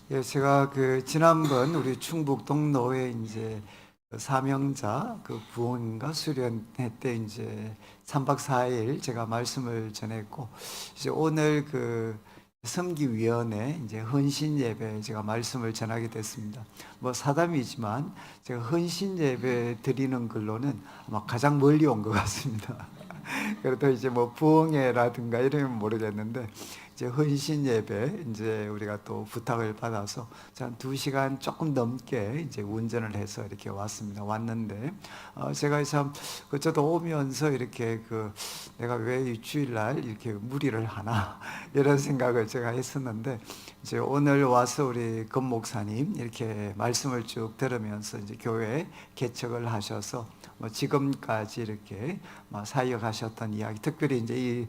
예, 제가 지난번 우리 충북 동로에 이제 그 사명자 부흥인가 수련회 때 이제 3박 4일 제가 말씀을 전했고, 이제 오늘 섬기위원회 이제 헌신 예배 제가 말씀을 전하게 됐습니다. 뭐 사담이지만 제가 헌신 예배 드리는 걸로는 아마 가장 멀리 온 것 같습니다. 그래도 이제 뭐 부흥회라든가 이러면 모르겠는데, 이제 헌신 예배 이제 우리가 또 부탁을 받아서 한 2시간 조금 넘게 이제 운전을 해서 이렇게 왔는데, 제가 참 저도 오면서 이렇게 내가 왜 이 주일날 이렇게 무리를 하나 이런 생각을 제가 했었는데, 이제 오늘 와서 우리 권 목사님 이렇게 말씀을 쭉 들으면서 이제 교회 개척을 하셔서 뭐 지금까지 이렇게 사역하셨던 이야기, 특별히 이제 이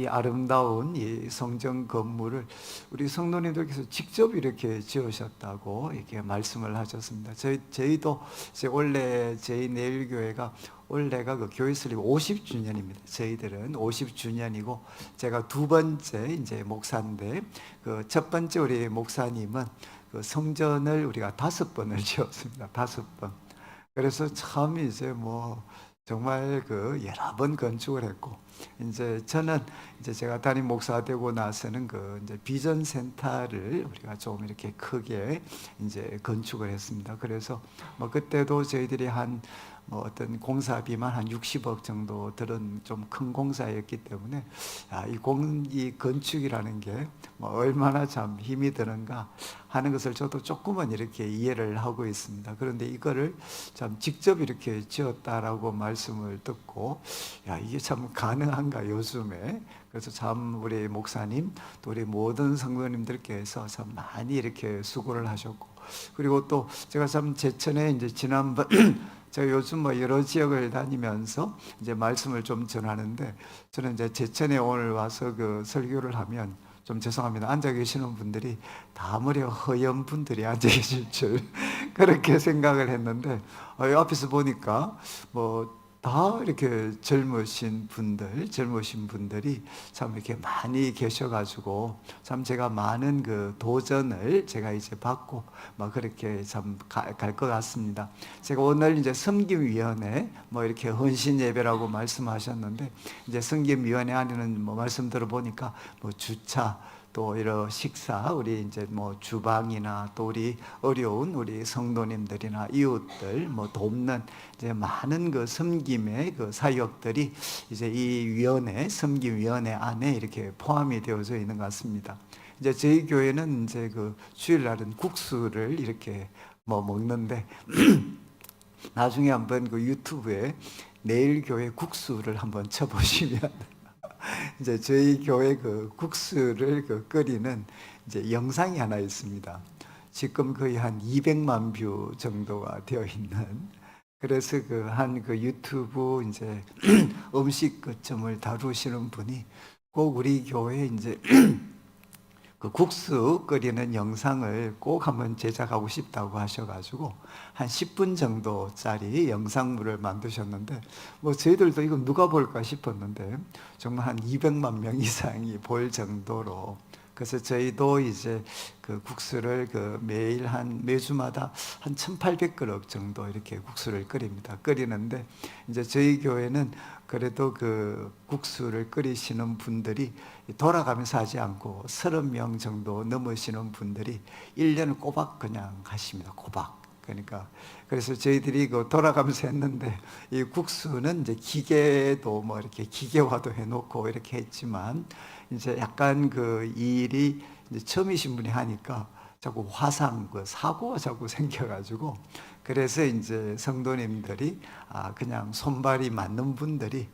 아름다운 이 성전 건물을 우리 성도님들께서 직접 이렇게 지으셨다고 이렇게 말씀을 하셨습니다. 저희도 이제 원래 저희 내일교회가 올해가 교회 설립 50주년입니다. 저희들은 50주년이고, 제가 두 번째 이제 목사인데, 첫 번째 우리 목사님은 성전을 우리가 5번을 지었습니다. 5번. 그래서 참 이제 뭐 정말 여러 번 건축을 했고, 이제 저는 이제 제가 담임 목사 되고 나서는 이제 비전 센터를 우리가 좀 이렇게 크게 이제 건축을 했습니다. 그래서 뭐 그때도 저희들이 뭐 어떤 공사비만 한 60억 정도 들은 좀 큰 공사였기 때문에, 이 건축이라는 게 뭐 얼마나 참 힘이 드는가 하는 것을 저도 조금은 이렇게 이해를 하고 있습니다. 그런데 이거를 참 직접 이렇게 지었다라고 말씀을 듣고, 이게 참 가능한가 요즘에. 그래서 참 우리 목사님 또 우리 모든 성도님들께서 참 많이 이렇게 수고를 하셨고, 그리고 또 제가 참 제천에 이제 지난번 제가 요즘 뭐 여러 지역을 다니면서 이제 말씀을 좀 전하는데, 저는 이제 제천에 오늘 와서 설교를 하면 좀 죄송합니다. 앉아 계시는 분들이 다 머리 허연 분들이 앉아 계실 줄 그렇게 생각을 했는데, 이 앞에서 보니까 뭐 다 이렇게 젊으신 분들이 참 이렇게 많이 계셔가지고, 참 제가 많은 도전을 제가 이제 받고 막 그렇게 참 갈 것 같습니다. 제가 오늘 이제 섬김위원회 뭐 이렇게 헌신 예배라고 말씀하셨는데, 이제 섬김위원회 안에는 뭐 말씀 들어보니까 뭐 주차, 또 이런 식사, 우리 이제 뭐 주방이나 또 우리 어려운 우리 성도님들이나 이웃들 뭐 돕는 이제 많은 섬김의 사역들이 이제 이 섬김위원회 안에 이렇게 포함이 되어져 있는 것 같습니다. 이제 저희 교회는 이제 주일날은 국수를 이렇게 뭐 먹는데, 나중에 한번 유튜브에 내일 교회 국수를 한번 쳐보시면 이제 저희 교회 국수를 끓이는 이제 영상이 하나 있습니다. 지금 거의 한 200만 뷰 정도가 되어 있는, 그래서 한 유튜브 이제 음식 점을 다루시는 분이 꼭 우리 교회 이제 국수 끓이는 영상을 꼭 한번 제작하고 싶다고 하셔가지고 한 10분 정도짜리 영상물을 만드셨는데, 뭐 저희들도 이거 누가 볼까 싶었는데 정말 한 200만 명 이상이 볼 정도로, 그래서 저희도 이제 국수를 매주마다 한 1,800그릇 정도 이렇게 국수를 끓이는데, 이제 저희 교회는 그래도 국수를 끓이시는 분들이 돌아가면서 하지 않고 30명 정도 넘으시는 분들이 1년을 꼬박 그냥 가십니다. 꼬박. 그러니까 그래서 저희들이 돌아가면서 했는데, 이 국수는 이제 기계도 뭐 이렇게 기계화도 해놓고 이렇게 했지만, 이제 약간 일이 이제 처음이신 분이 하니까 자꾸 사고가 자꾸 생겨가지고, 그래서 이제 성도님들이 그냥 손발이 맞는 분들이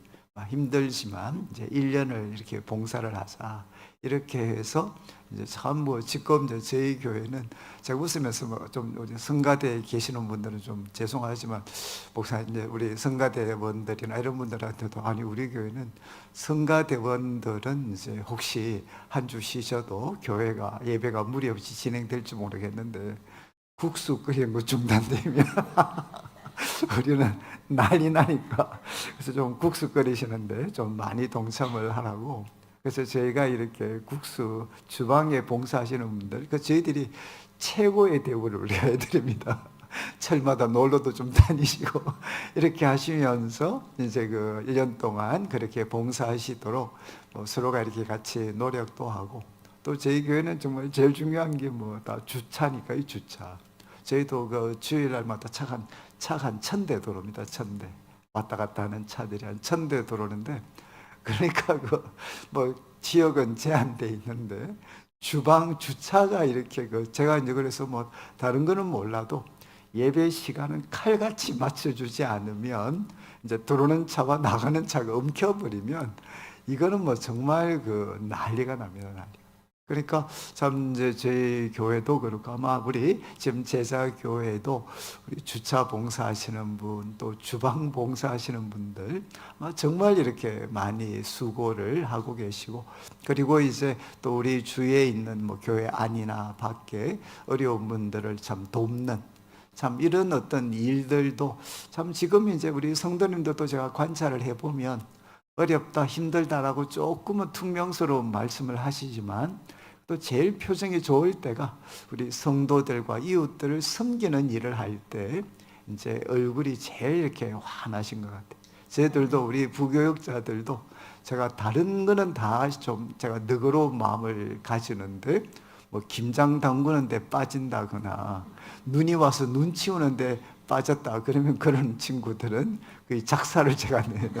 힘들지만 이제 1년을 이렇게 봉사를 하자 이렇게 해서, 이제 참 뭐 지금 이제 저희 교회는, 제가 웃으면서 뭐좀 우리 성가대에 계시는 분들은 좀 죄송하지만, 목사님 이제 우리 성가대원들이나 이런 분들한테도, 아니 우리 교회는 성가대원들은 이제 혹시 한 주 쉬셔도 교회가 예배가 무리 없이 진행될지 모르겠는데, 국수 끓이는 거 중단되면 우리는 난리 나니까, 그래서 좀 국수 끓이시는데 좀 많이 동참을 하라고 그래서 저희가 이렇게 국수 주방에 봉사하시는 분들, 저희들이 최고의 대우를 우리가 해드립니다. 철마다 놀러도 좀 다니시고 이렇게 하시면서 이제 1년 동안 그렇게 봉사하시도록 서로가 이렇게 같이 노력도 하고, 또 저희 교회는 정말 제일 중요한 게 다 주차니까, 이 주차. 저희도 주일날마다 차가 한 1,000대 들어옵니다. 1,000대. 왔다 갔다 하는 차들이 한 1,000대 들어오는데, 그러니까 지역은 제한돼 있는데 주방 주차가 이렇게 제가 이제 그래서 다른 거는 몰라도 예배 시간은 칼같이 맞춰주지 않으면 이제 들어오는 차와 나가는 차가 엉켜버리면 이거는 정말 난리가 납니다. 난리. 그러니까 참 이제 저희 교회도 그렇고, 아마 우리 지금 제자 교회도 우리 주차 봉사하시는 분, 또 주방 봉사하시는 분들 아마 정말 이렇게 많이 수고를 하고 계시고, 그리고 이제 또 우리 주위에 있는 교회 안이나 밖에 어려운 분들을 참 돕는, 참 이런 어떤 일들도 참 지금 이제 우리 성도님들도 제가 관찰을 해보면 어렵다, 힘들다라고 조금은 퉁명스러운 말씀을 하시지만, 또 제일 표정이 좋을 때가 우리 성도들과 이웃들을 섬기는 일을 할 때 이제 얼굴이 제일 이렇게 환하신 것 같아요. 저희들도, 우리 부교육자들도 제가 다른 거는 다 좀 제가 너그러운 마음을 가지는데 김장 담그는데 빠진다거나 눈이 와서 눈 치우는데 빠졌다 그러면 그런 친구들은 그 작사를 제가 내는.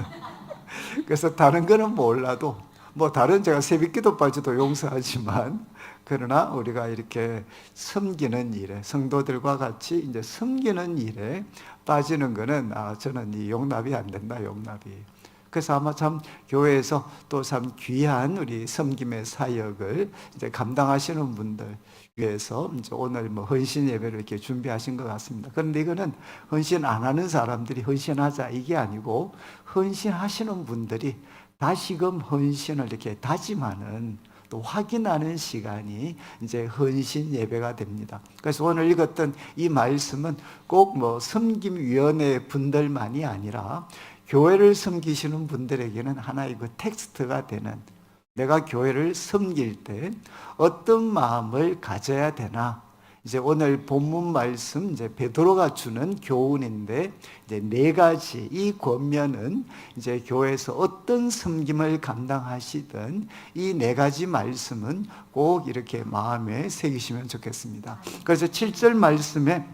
그래서 다른 거는 몰라도 다른 제가 새벽기도 빠져도 용서하지만, 그러나 우리가 이렇게 섬기는 일에, 성도들과 같이 이제 섬기는 일에 빠지는 거는 저는 이 용납이 안 된다, 용납이. 그래서 아마 참 교회에서 또 참 귀한 우리 섬김의 사역을 이제 감당하시는 분들 위해서 이제 오늘 헌신 예배를 이렇게 준비하신 것 같습니다. 그런데 이거는 헌신 안 하는 사람들이 헌신하자 이게 아니고, 헌신하시는 분들이 다시금 헌신을 이렇게 다짐하는, 또 확인하는 시간이 이제 헌신 예배가 됩니다. 그래서 오늘 읽었던 이 말씀은 꼭 섬김위원회 분들만이 아니라 교회를 섬기시는 분들에게는 하나의 텍스트가 되는, 내가 교회를 섬길 때 어떤 마음을 가져야 되나, 이제 오늘 본문 말씀 이제 베드로가 주는 교훈인데, 이제 4가지 이 권면은 이제 교회에서 어떤 섬김을 감당하시든 이 4가지 말씀은 꼭 이렇게 마음에 새기시면 좋겠습니다. 그래서 7절 말씀에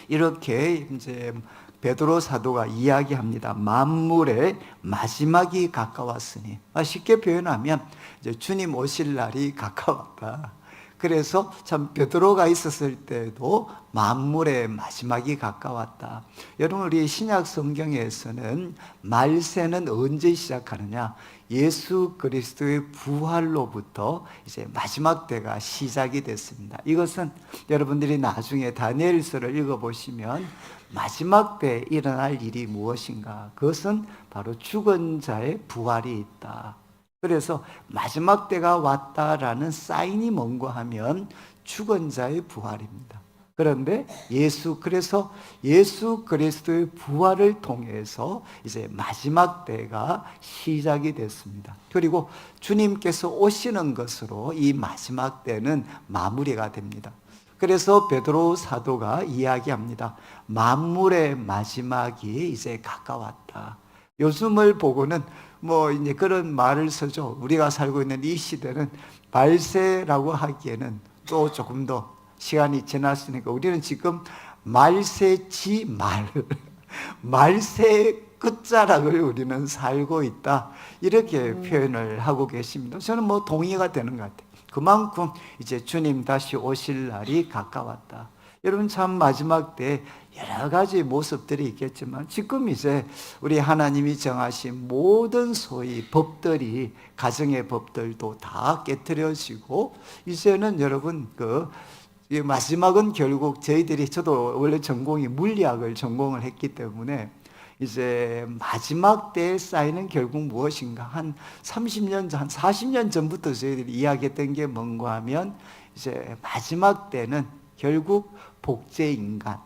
이렇게 이제 베드로 사도가 이야기합니다. 만물의 마지막이 가까웠으니, 쉽게 표현하면 이제 주님 오실 날이 가까웠다. 그래서 참 베드로가 있었을 때도 만물의 마지막이 가까웠다. 여러분, 우리 신약 성경에서는 말세는 언제 시작하느냐? 예수 그리스도의 부활로부터 이제 마지막 때가 시작이 됐습니다. 이것은 여러분들이 나중에 다니엘서를 읽어보시면 마지막 때에 일어날 일이 무엇인가? 그것은 바로 죽은 자의 부활이 있다. 그래서 마지막 때가 왔다라는 사인이 뭔가 하면 죽은 자의 부활입니다. 그런데 그래서 예수 그리스도의 부활을 통해서 이제 마지막 때가 시작이 됐습니다. 그리고 주님께서 오시는 것으로 이 마지막 때는 마무리가 됩니다. 그래서 베드로 사도가 이야기합니다. 만물의 마지막이 이제 가까웠다. 요즘을 보고는 이제 그런 말을 쓰죠. 우리가 살고 있는 이 시대는 말세라고 하기에는 또 조금 더 시간이 지났으니까 우리는 지금 말세지 말세의 끝자락을 우리는 살고 있다. 이렇게 표현을 하고 계십니다. 저는 동의가 되는 것 같아요. 그만큼 이제 주님 다시 오실 날이 가까웠다. 여러분, 참 마지막 때 여러 가지 모습들이 있겠지만 지금 이제 우리 하나님이 정하신 모든 소위 법들이, 가정의 법들도 다 깨트려지고, 이제는 여러분 이 마지막은 결국 저도 원래 전공이 물리학을 전공을 했기 때문에 이제 마지막 때에 쌓이는 결국 무엇인가, 한 30년 전, 한 40년 전부터 저희들이 이야기했던 게 뭔가 하면 이제 마지막 때는 결국 복제인간,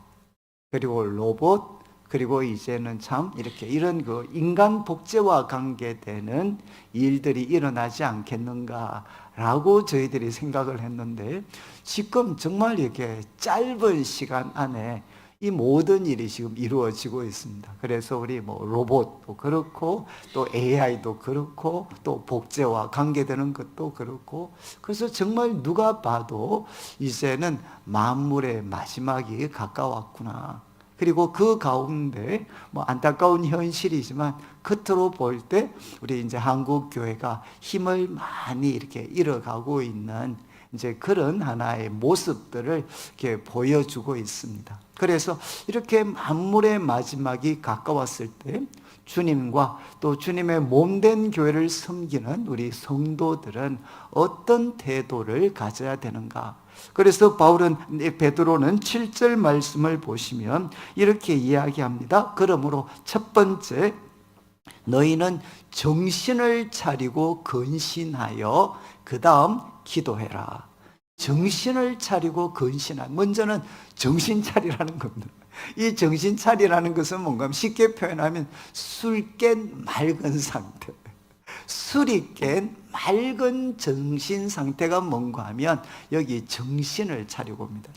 그리고 로봇, 그리고 이제는 참 이렇게 이런 그 인간 복제와 관계되는 일들이 일어나지 않겠는가라고 저희들이 생각을 했는데, 지금 정말 이렇게 짧은 시간 안에 이 모든 일이 지금 이루어지고 있습니다. 그래서 우리 뭐 로봇도 그렇고 또 AI도 그렇고 또 복제와 관계되는 것도 그렇고, 그래서 정말 누가 봐도 이제는 만물의 마지막이 가까웠구나. 그리고 그 가운데 뭐 안타까운 현실이지만 겉으로 볼 때 우리 이제 한국 교회가 힘을 많이 이렇게 잃어가고 있는 이제 그런 하나의 모습들을 이렇게 보여주고 있습니다. 그래서 이렇게 만물의 마지막이 가까웠을 때 주님과 또 주님의 몸된 교회를 섬기는 우리 성도들은 어떤 태도를 가져야 되는가? 그래서 베드로는 7절 말씀을 보시면 이렇게 이야기합니다. 그러므로 첫 번째, 너희는 정신을 차리고 근신하여 그 다음 기도해라. 정신을 차리고 근신하라. 먼저는 정신 차리라는 겁니다. 이 정신 차리라는 것은 뭔가 쉽게 표현하면 술 깬 맑은 상태, 술이 깬 맑은 정신 상태가 뭔가 하면 여기 정신을 차리고입니다.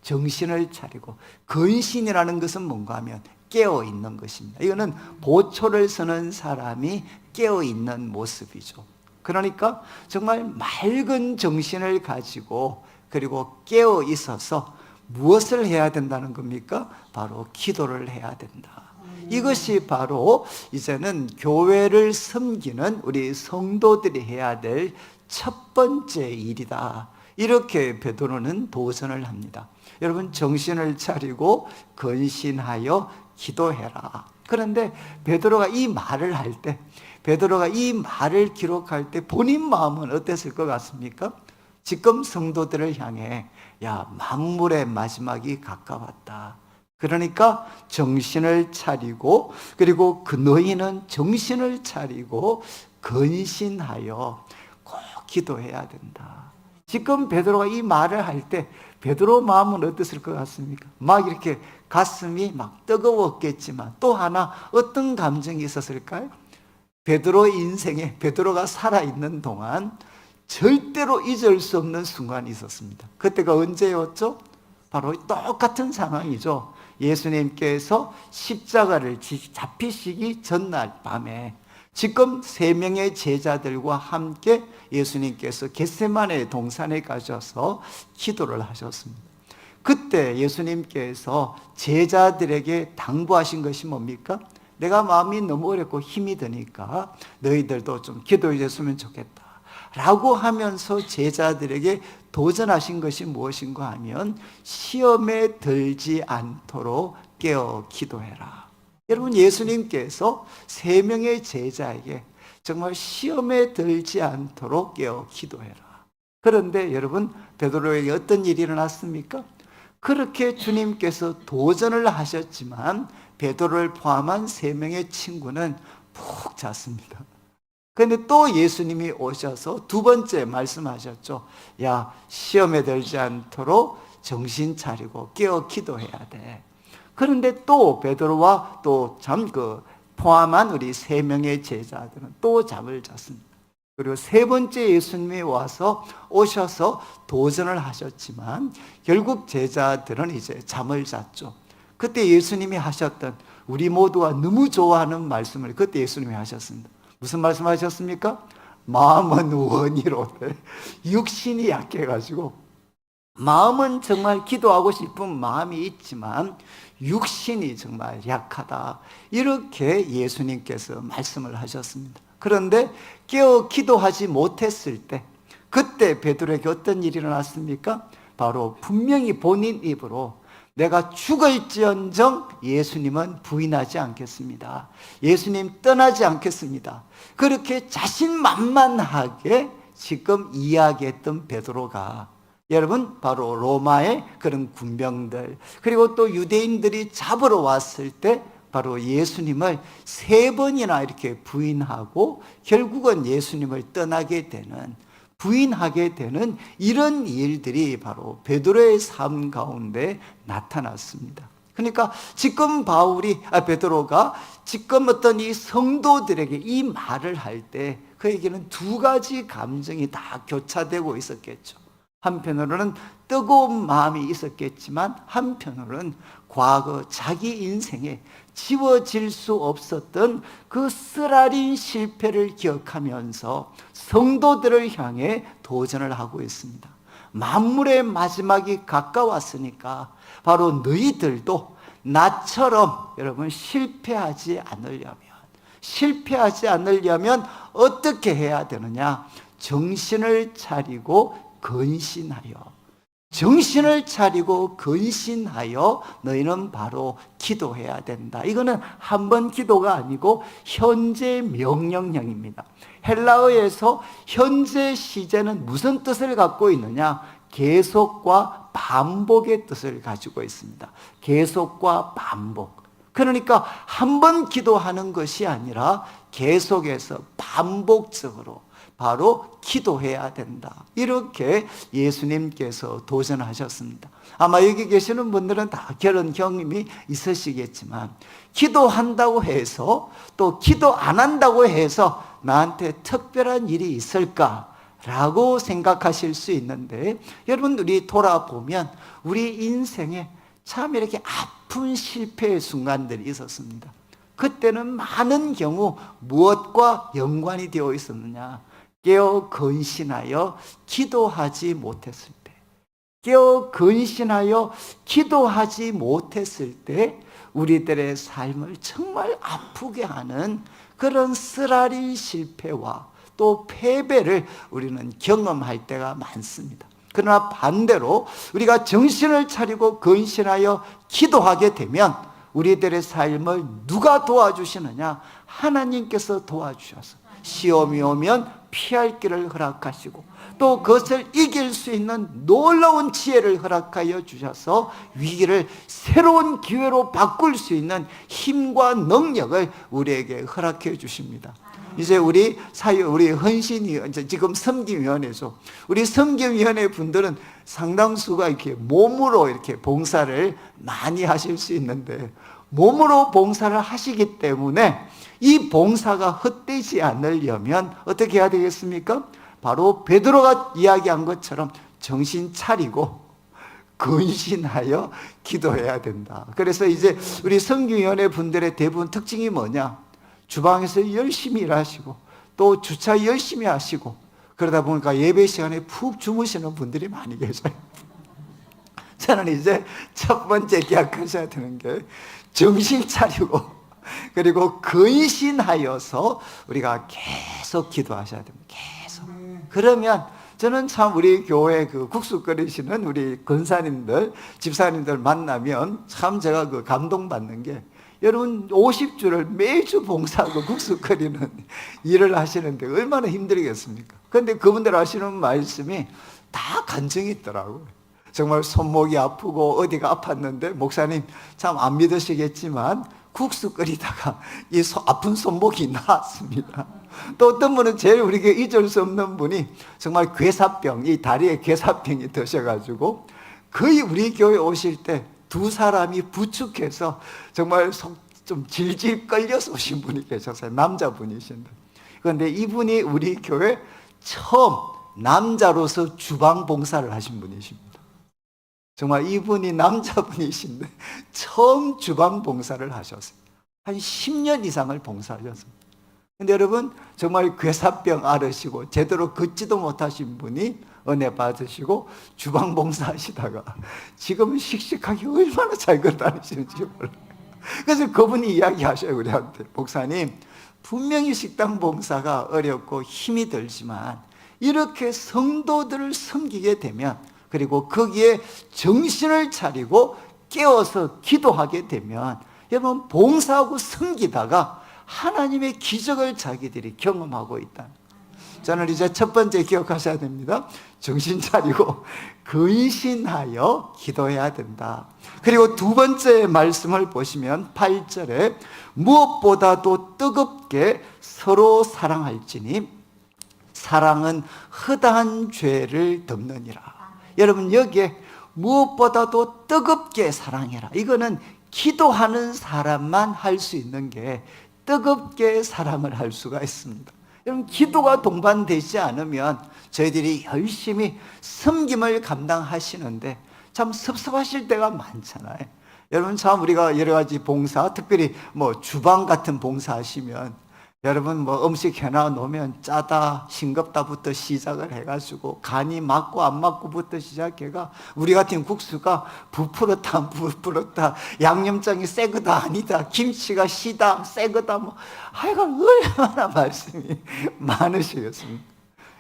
정신을 차리고 근신이라는 것은 뭔가 하면 깨어 있는 것입니다. 이거는 보초를 서는 사람이 깨어 있는 모습이죠. 그러니까 정말 맑은 정신을 가지고 그리고 깨어 있어서 무엇을 해야 된다는 겁니까? 바로 기도를 해야 된다. 이것이 바로 이제는 교회를 섬기는 우리 성도들이 해야 될 첫 번째 일이다. 이렇게 베드로는 도전을 합니다. 여러분, 정신을 차리고 근신하여 기도해라. 그런데 베드로가 이 말을 할 때, 베드로가 이 말을 기록할 때 본인 마음은 어땠을 것 같습니까? 지금 성도들을 향해 야, 만물의 마지막이 가까웠다. 그러니까 정신을 차리고 그리고 그 너희는 정신을 차리고 근신하여 꼭 기도해야 된다. 지금 베드로가 이 말을 할 때 베드로 마음은 어땠을 것 같습니까? 막 이렇게 가슴이 막 뜨거웠겠지만 또 하나 어떤 감정이 있었을까요? 베드로 인생에 베드로가 살아있는 동안 절대로 잊을 수 없는 순간이 있었습니다. 그때가 언제였죠? 바로 똑같은 상황이죠. 예수님께서 십자가를 잡히시기 전날 밤에 지금 3명의 제자들과 함께 예수님께서 겟세마네 동산에 가셔서 기도를 하셨습니다. 그때 예수님께서 제자들에게 당부하신 것이 뭡니까? 내가 마음이 너무 어렵고 힘이 드니까 너희들도 좀 기도해 줬으면 좋겠다 라고 하면서 제자들에게 도전하신 것이 무엇인가 하면 시험에 들지 않도록 깨어 기도해라. 여러분, 예수님께서 3명의 제자에게 정말 시험에 들지 않도록 깨어 기도해라. 그런데 여러분, 베드로에게 어떤 일이 일어났습니까? 그렇게 주님께서 도전을 하셨지만 베드로를 포함한 3명의 친구는 푹 잤습니다. 그런데 또 예수님이 오셔서 두 번째 말씀하셨죠. 야, 시험에 들지 않도록 정신 차리고 깨어 기도해야 돼. 그런데 또 베드로와 또 포함한 우리 3명의 제자들은 또 잠을 잤습니다. 그리고 세 번째 예수님이 오셔서 도전을 하셨지만 결국 제자들은 이제 잠을 잤죠. 그때 예수님이 하셨던 우리 모두가 너무 좋아하는 말씀을 그때 예수님이 하셨습니다. 무슨 말씀하셨습니까? 마음은 원이로되 육신이 약해가지고, 마음은 정말 기도하고 싶은 마음이 있지만 육신이 정말 약하다. 이렇게 예수님께서 말씀을 하셨습니다. 그런데 깨어 기도하지 못했을 때 그때 베드로에게 어떤 일이 일어났습니까? 바로 분명히 본인 입으로 내가 죽을지언정 예수님은 부인하지 않겠습니다. 예수님 떠나지 않겠습니다. 그렇게 자신만만하게 지금 이야기했던 베드로가 여러분 바로 로마의 그런 군병들 그리고 또 유대인들이 잡으러 왔을 때 바로 예수님을 3번이나 이렇게 부인하고 결국은 예수님을 떠나게 되는 부인하게 되는 이런 일들이 바로 베드로의 삶 가운데 나타났습니다. 그러니까 지금 베드로가 지금 어떤 이 성도들에게 이 말을 할 때 그에게는 두 가지 감정이 다 교차되고 있었겠죠. 한편으로는 뜨거운 마음이 있었겠지만 한편으로는 과거 자기 인생에 지워질 수 없었던 그 쓰라린 실패를 기억하면서 성도들을 향해 도전을 하고 있습니다. 만물의 마지막이 가까웠으니까 바로 너희들도 나처럼 여러분 실패하지 않으려면 어떻게 해야 되느냐? 정신을 차리고 근신하여 너희는 바로 기도해야 된다. 이거는 한 번 기도가 아니고 현재 명령형입니다. 헬라어에서 현재 시제는 무슨 뜻을 갖고 있느냐? 계속과 반복의 뜻을 가지고 있습니다. 계속과 반복. 그러니까 한 번 기도하는 것이 아니라 계속해서 반복적으로 바로 기도해야 된다. 이렇게 예수님께서 도전하셨습니다. 아마 여기 계시는 분들은 다 그런 경험이 있으시겠지만 기도한다고 해서 또 기도 안 한다고 해서 나한테 특별한 일이 있을까라고 생각하실 수 있는데, 여러분 우리 돌아보면 우리 인생에 참 이렇게 아픈 실패의 순간들이 있었습니다. 그때는 많은 경우 무엇과 연관이 되어 있었느냐? 깨어 근신하여 기도하지 못했을 때 우리들의 삶을 정말 아프게 하는 그런 쓰라린 실패와 또 패배를 우리는 경험할 때가 많습니다. 그러나 반대로 우리가 정신을 차리고 근신하여 기도하게 되면 우리들의 삶을 누가 도와주시느냐? 하나님께서 도와주셔서 시험이 오면 피할 길을 허락하시고 또 그것을 이길 수 있는 놀라운 지혜를 허락하여 주셔서 위기를 새로운 기회로 바꿀 수 있는 힘과 능력을 우리에게 허락해 주십니다. 이제 우리 헌신위, 지금 섬김위원회죠. 우리 섬김위원회 분들은 상당수가 이렇게 몸으로 이렇게 봉사를 많이 하실 수 있는데, 몸으로 봉사를 하시기 때문에 이 봉사가 헛되지 않으려면 어떻게 해야 되겠습니까? 바로 베드로가 이야기한 것처럼 정신 차리고 근신하여 기도해야 된다. 그래서 이제 우리 섬김위원회 분들의 대부분 특징이 뭐냐? 주방에서 열심히 일하시고 또 주차 열심히 하시고 그러다 보니까 예배 시간에 푹 주무시는 분들이 많이 계셔요. 저는 이제 첫 번째 기억하셔야 되는 게 정신 차리고 그리고 근신하여서 우리가 계속 기도하셔야 됩니다. 계속. 그러면 저는 참 우리 교회 그 국수 끓이시는 우리 권사님들, 집사님들 만나면 참 제가 그 감동받는 게, 여러분 50주를 매주 봉사하고 국수 끓이는 일을 하시는데 얼마나 힘들겠습니까? 그런데 그분들 하시는 말씀이 다 간증이 있더라고요. 정말 손목이 아프고 어디가 아팠는데 목사님 참 안 믿으시겠지만 국수 끓이다가 이 아픈 손목이 나았습니다. 또 어떤 분은 제일 우리에게 잊을 수 없는 분이 정말 괴사병, 이 다리에 괴사병이 드셔가지고 거의 우리 교회 오실 때 두 사람이 부축해서 정말 좀 질질 끌려서 오신 분이 계셨어요. 남자분이신데. 그런데 이분이 우리 교회 처음 남자로서 주방 봉사를 하신 분이십니다. 정말 이분이 남자분이신데 처음 주방 봉사를 하셨어요. 한 10년 이상을 봉사하셨습니다. 근데 여러분 정말 괴사병 앓으시고 제대로 걷지도 못하신 분이 은혜 받으시고 주방 봉사하시다가 지금은 씩씩하게 얼마나 잘 걸어다니시는지 몰라요. 그래서 그분이 이야기하셔요, 우리한테. 목사님, 분명히 식당 봉사가 어렵고 힘이 들지만 이렇게 성도들을 섬기게 되면, 그리고 거기에 정신을 차리고 깨어서 기도하게 되면 여러분 봉사하고 섬기다가 하나님의 기적을 자기들이 경험하고 있다. 저는 이제 첫 번째 기억하셔야 됩니다. 정신 차리고 근신하여 기도해야 된다. 그리고 두 번째 말씀을 보시면 8절에 무엇보다도 뜨겁게 서로 사랑할지니 사랑은 허다한 죄를 덮느니라. 여러분 여기에 무엇보다도 뜨겁게 사랑해라. 이거는 기도하는 사람만 할 수 있는 게 뜨겁게 사랑을 할 수가 있습니다. 여러분, 기도가 동반되지 않으면 저희들이 열심히 섬김을 감당하시는데 참 섭섭하실 때가 많잖아요. 여러분, 참 우리가 여러 가지 봉사, 특별히 뭐 주방 같은 봉사 하시면 여러분, 뭐 음식 해놔 놓으면 짜다 싱겁다부터 시작을 해가지고 간이 맞고 안 맞고부터 시작해가 우리 같은 국수가 부풀었다 안 부풀었다, 양념장이 새거다 아니다, 김치가 시다 새거다, 뭐 하여간 얼마나 말씀이 많으시겠습니까?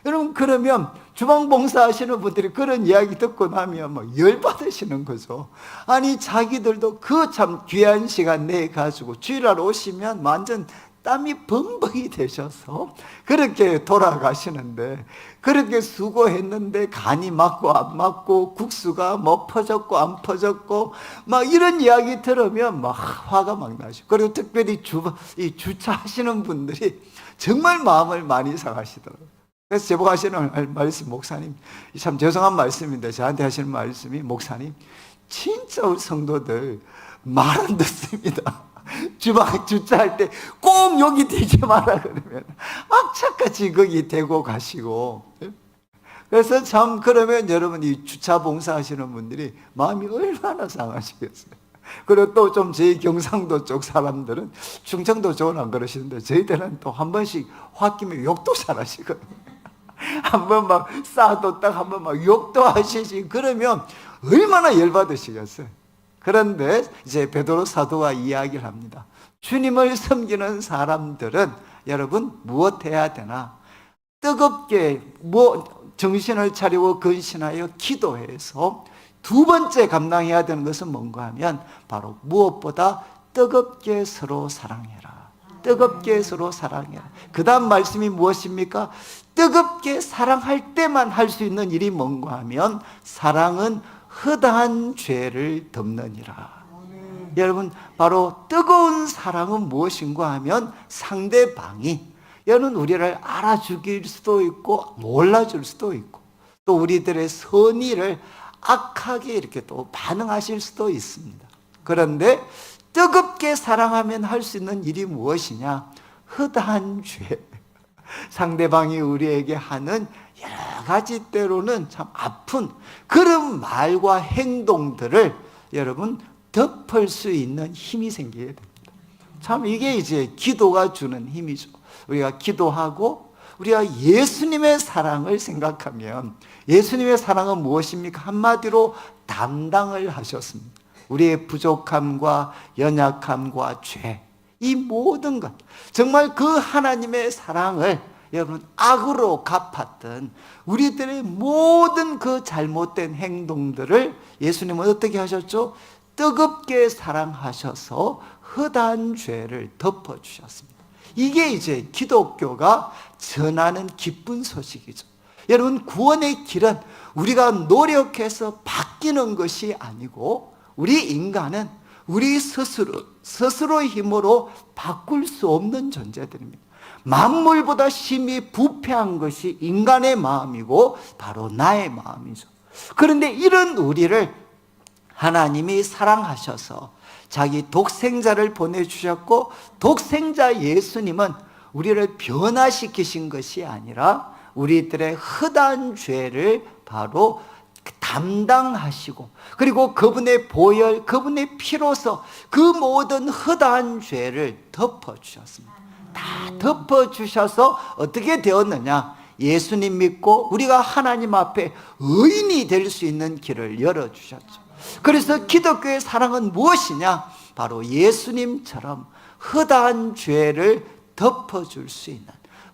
여러분, 그러면 주방 봉사 하시는 분들이 그런 이야기 듣고 나면 막 열받으시는 거죠. 아니, 자기들도 그 참 귀한 시간 내 가지고 주일날 오시면 완전 땀이 벙벙이 되셔서 그렇게 돌아가시는데, 그렇게 수고했는데 간이 맞고 안 맞고 국수가 뭐 퍼졌고 안 퍼졌고 막 이런 이야기 들으면 막 화가 막 나시고, 그리고 특별히 이 주차하시는 분들이 정말 마음을 많이 상하시더라고요. 그래서 제보고 하시는 말씀, 목사님, 참 죄송한 말씀인데 저한테 하시는 말씀이, 목사님 진짜 우리 성도들 말 안 듣습니다. 주방 주차할 때 꼭 여기 대지 마라 그러면 악착같이 거기 대고 가시고. 그래서 참, 그러면 여러분, 이 주차 봉사하시는 분들이 마음이 얼마나 상하시겠어요. 그리고 또 좀 저희 경상도 쪽 사람들은, 충청도 쪽은 안 그러시는데 저희들은 또 한 번씩 홧김에 욕도 잘하시거든요. 한번 막 쌓아뒀다가 한번 막 욕도 하시지. 그러면 얼마나 열받으시겠어요. 그런데 이제 베드로 사도가 이야기를 합니다. 주님을 섬기는 사람들은 여러분 무엇 해야 되나? 뜨겁게 정신을 차리고 근신하여 기도해서 두 번째 감당해야 되는 것은 뭔가 하면 바로 무엇보다 뜨겁게 서로 사랑해라. 뜨겁게 서로 사랑해라. 그 다음 말씀이 무엇입니까? 뜨겁게 사랑할 때만 할 수 있는 일이 뭔가 하면 사랑은 허다한 죄를 덮느니라. 여러분, 바로 뜨거운 사랑은 무엇인가 하면 상대방이 여러분 우리를 알아주길 수도 있고 몰라줄 수도 있고, 또 우리들의 선의를 악하게 이렇게 또 반응하실 수도 있습니다. 그런데 뜨겁게 사랑하면 할 수 있는 일이 무엇이냐? 허다한 죄, 상대방이 우리에게 하는 여러 가지 때로는 참 아픈 그런 말과 행동들을 여러분 덮을 수 있는 힘이 생겨야 됩니다. 참 이게 이제 기도가 주는 힘이죠. 우리가 기도하고 우리가 예수님의 사랑을 생각하면, 예수님의 사랑은 무엇입니까? 한마디로 담당을 하셨습니다. 우리의 부족함과 연약함과 죄, 이 모든 것, 정말 그 하나님의 사랑을 여러분 악으로 갚았던 우리들의 모든 그 잘못된 행동들을 예수님은 어떻게 하셨죠? 뜨겁게 사랑하셔서 허다한 죄를 덮어주셨습니다. 이게 이제 기독교가 전하는 기쁜 소식이죠. 여러분, 구원의 길은 우리가 노력해서 바뀌는 것이 아니고, 우리 인간은 우리 스스로의 힘으로 바꿀 수 없는 존재들입니다. 만물보다 심히 부패한 것이 인간의 마음이고 바로 나의 마음이죠. 그런데 이런 우리를 하나님이 사랑하셔서 자기 독생자를 보내주셨고, 독생자 예수님은 우리를 변화시키신 것이 아니라 우리들의 허다한 죄를 바로 담당하시고, 그리고 그분의 보혈, 그분의 피로서 그 모든 허다한 죄를 덮어주셨습니다. 다 덮어주셔서 어떻게 되었느냐? 예수님 믿고 우리가 하나님 앞에 의인이 될 수 있는 길을 열어주셨죠. 그래서 기독교의 사랑은 무엇이냐? 바로 예수님처럼 허다한 죄를 덮어줄 수 있는,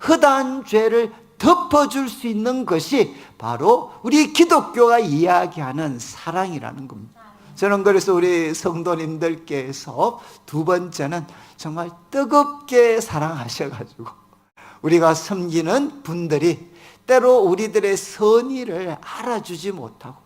허다한 죄를 덮어줄 수 있는 것이 바로 우리 기독교가 이야기하는 사랑이라는 겁니다. 저는 그래서 우리 성도님들께서 두 번째는 정말 뜨겁게 사랑하셔가지고 우리가 섬기는 분들이 때로 우리들의 선의를 알아주지 못하고,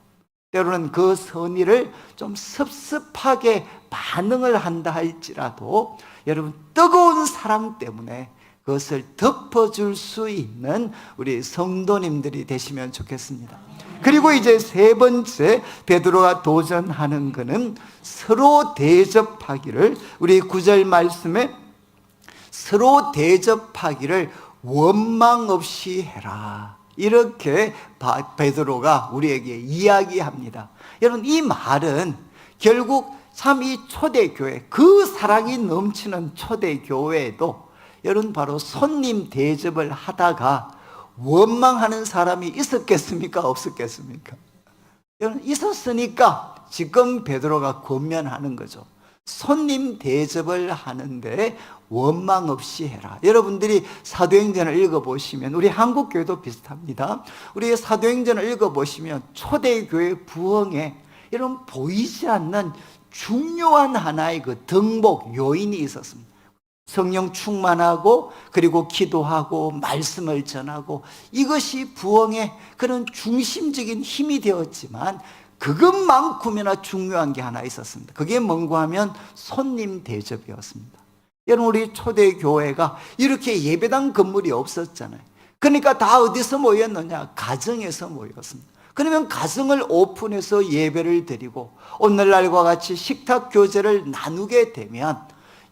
때로는 그 선의를 좀 섭섭하게 반응을 한다 할지라도 여러분 뜨거운 사랑 때문에 그것을 덮어줄 수 있는 우리 성도님들이 되시면 좋겠습니다. 그리고 이제 세 번째 베드로가 도전하는 것은 서로 대접하기를, 우리 9절 말씀에 서로 대접하기를 원망 없이 해라, 이렇게 베드로가 우리에게 이야기합니다. 여러분, 이 말은 결국 참 이 초대교회, 그 사랑이 넘치는 초대교회에도 여러분 바로 손님 대접을 하다가 원망하는 사람이 있었겠습니까? 없었겠습니까? 여러분, 있었으니까 지금 베드로가 권면하는 거죠. 손님 대접을 하는데 원망 없이 해라. 여러분들이 사도행전을 읽어보시면, 우리 한국교회도 비슷합니다. 우리 사도행전을 읽어보시면 초대교회 부흥에 이런 보이지 않는 중요한 하나의 그 등복 요인이 있었습니다. 성령 충만하고, 그리고 기도하고 말씀을 전하고, 이것이 부흥의 그런 중심적인 힘이 되었지만 그것만큼이나 중요한 게 하나 있었습니다. 그게 뭔가 하면 손님 대접이었습니다. 여러분, 우리 초대교회가 이렇게 예배당 건물이 없었잖아요. 그러니까 다 어디서 모였느냐? 가정에서 모였습니다. 그러면 가정을 오픈해서 예배를 드리고 오늘날과 같이 식탁 교제를 나누게 되면,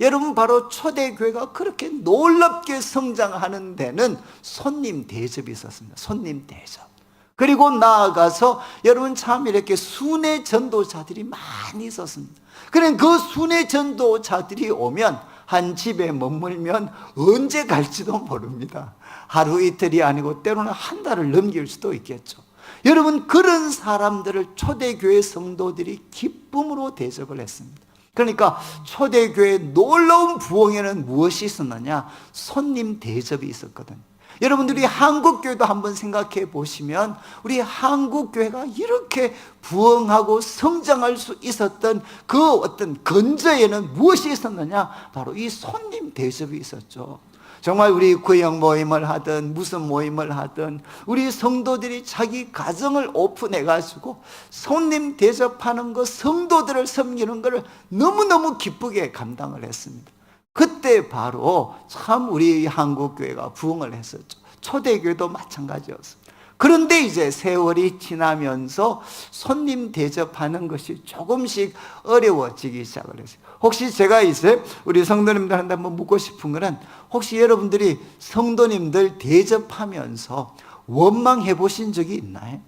여러분 바로 초대교회가 그렇게 놀랍게 성장하는 데는 손님 대접이 있었습니다. 손님 대접. 그리고 나아가서 여러분 참 이렇게 순회 전도자들이 많이 있었습니다. 그러니까 그 순회 전도자들이 오면 한 집에 머물면 언제 갈지도 모릅니다. 하루 이틀이 아니고 때로는 한 달을 넘길 수도 있겠죠. 여러분, 그런 사람들을 초대교회 성도들이 기쁨으로 대접을 했습니다. 그러니까 초대교회의 놀라운 부흥에는 무엇이 있었느냐? 손님 대접이 있었거든요. 여러분들이 한국교회도 한번 생각해 보시면, 우리 한국교회가 이렇게 부흥하고 성장할 수 있었던 그 어떤 근저에는 무엇이 있었느냐? 바로 이 손님 대접이 있었죠. 정말 우리 구역 모임을 하든 무슨 모임을 하든 우리 성도들이 자기 가정을 오픈해가지고 손님 대접하는 것, 성도들을 섬기는 것을 너무너무 기쁘게 감당을 했습니다. 그때 바로 참 우리 한국교회가 부흥을 했었죠. 초대교회도 마찬가지였습니다. 그런데 이제 세월이 지나면서 손님 대접하는 것이 조금씩 어려워지기 시작을 했어요. 혹시 제가 이제 우리 성도님들한테 한번 묻고 싶은 거는, 혹시 여러분들이 성도님들 대접하면서 원망해 보신 적이 있나요?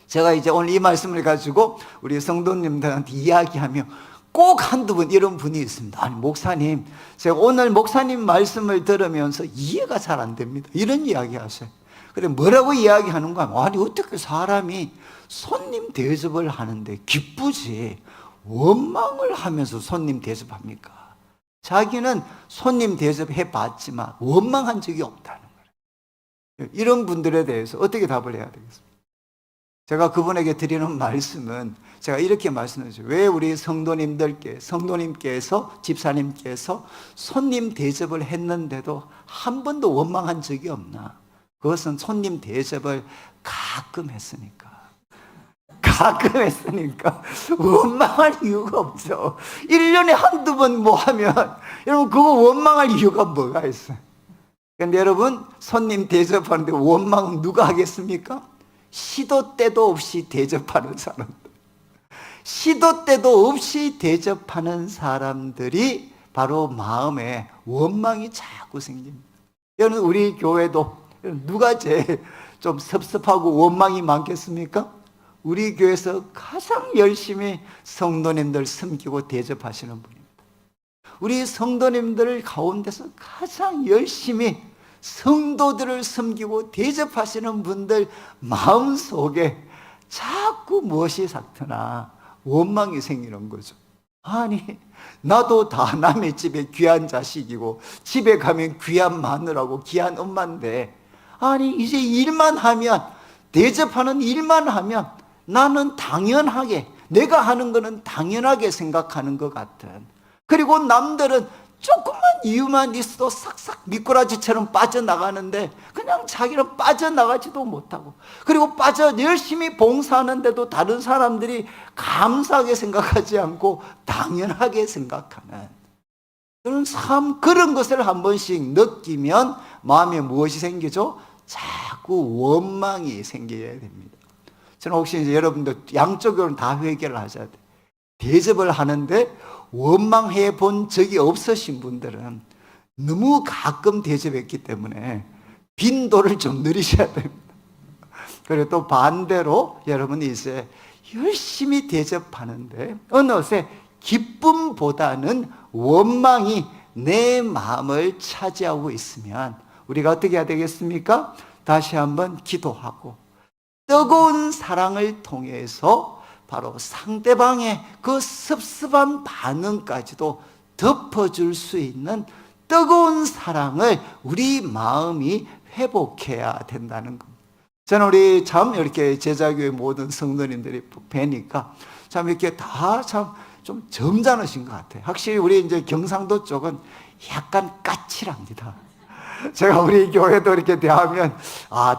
제가 이제 오늘 이 말씀을 가지고 우리 성도님들한테 이야기하며 꼭 한두 분 이런 분이 있습니다. 아니 목사님, 제가 오늘 목사님 말씀을 들으면서 이해가 잘 안 됩니다, 이런 이야기 하세요. 그래, 뭐라고 이야기하는가? 아니 어떻게 사람이 손님 대접을 하는데 기쁘지 원망을 하면서 손님 대접합니까? 자기는 손님 대접해 봤지만 원망한 적이 없다는 거예요. 이런 분들에 대해서 어떻게 답을 해야 되겠습니까? 제가 그분에게 드리는 말씀은, 제가 이렇게 말씀드리죠. 왜 우리 성도님께서 집사님께서 손님 대접을 했는데도 한 번도 원망한 적이 없나? 그것은 손님 대접을 가끔 했으니까. 가끔 했으니까 원망할 이유가 없죠. 1년에 한두 번 뭐 하면 여러분 그거 원망할 이유가 뭐가 있어요? 그런데 여러분, 손님 대접하는데 원망은 누가 하겠습니까? 시도 때도 없이 대접하는 사람들, 시도 때도 없이 대접하는 사람들이 바로 마음에 원망이 자꾸 생깁니다. 여러분, 우리 교회도 누가 제일 좀 섭섭하고 원망이 많겠습니까? 우리 교회에서 가장 열심히 성도님들 섬기고 대접하시는 분입니다. 우리 성도님들 가운데서 가장 열심히 성도들을 섬기고 대접하시는 분들 마음속에 자꾸 무엇이 삭트나 원망이 생기는 거죠. 아니, 나도 다 남의 집에 귀한 자식이고 집에 가면 귀한 마누라고 귀한 엄마인데, 아니 이제 일만 하면, 대접하는 일만 하면 나는 당연하게, 내가 하는 거는 당연하게 생각하는 것 같은, 그리고 남들은 조금만 이유만 있어도 싹싹 미꾸라지처럼 빠져나가는데 그냥 자기는 빠져나가지도 못하고, 그리고 열심히 봉사하는데도 다른 사람들이 감사하게 생각하지 않고 당연하게 생각하는 그런 것을 한 번씩 느끼면 마음에 무엇이 생기죠? 자꾸 원망이 생겨야 됩니다. 저는 혹시 이제 여러분들 양쪽으로는 다 회개를 하셔야 돼요. 대접을 하는데 원망해 본 적이 없으신 분들은 너무 가끔 대접했기 때문에 빈도를 좀 늘리셔야 됩니다. 그리고 또 반대로 여러분이 이제 열심히 대접하는데 어느새 기쁨보다는 원망이 내 마음을 차지하고 있으면 우리가 어떻게 해야 되겠습니까? 다시 한번 기도하고 뜨거운 사랑을 통해서 바로 상대방의 그 섭섭한 반응까지도 덮어줄 수 있는 뜨거운 사랑을 우리 마음이 회복해야 된다는 겁니다. 저는 우리 참 이렇게 제자교회 모든 성도님들이 뵈니까 참 이렇게 다 참 좀 점잖으신 것 같아요. 확실히 우리 이제 경상도 쪽은 약간 까칠합니다. 제가 우리 교회도 이렇게 대하면,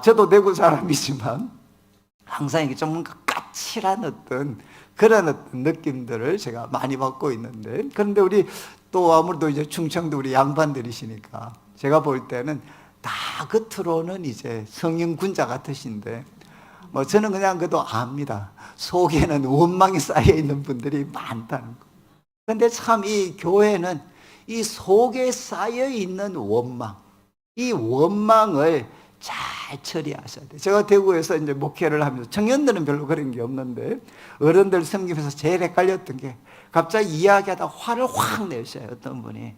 저도 대구 사람이지만 항상 이게 좀 뭔가 까칠한 그런 느낌들을 제가 많이 받고 있는데, 그런데 우리 또 아무래도 이제 충청도 우리 양반들이시니까 제가 볼 때는 다 겉으로는 이제 성인군자 같으신데 저는 그냥 그래도 압니다. 속에는 원망이 쌓여 있는 분들이 많다는 거. 그런데 참 이 교회는 이 속에 쌓여 있는 원망, 이 원망을 잘 처리하셔야 돼요. 제가 대구에서 이제 목회를 하면서 청년들은 별로 그런 게 없는데 어른들 섬기면서 제일 헷갈렸던 게 갑자기 이야기하다 화를 확 내셔요. 어떤 분이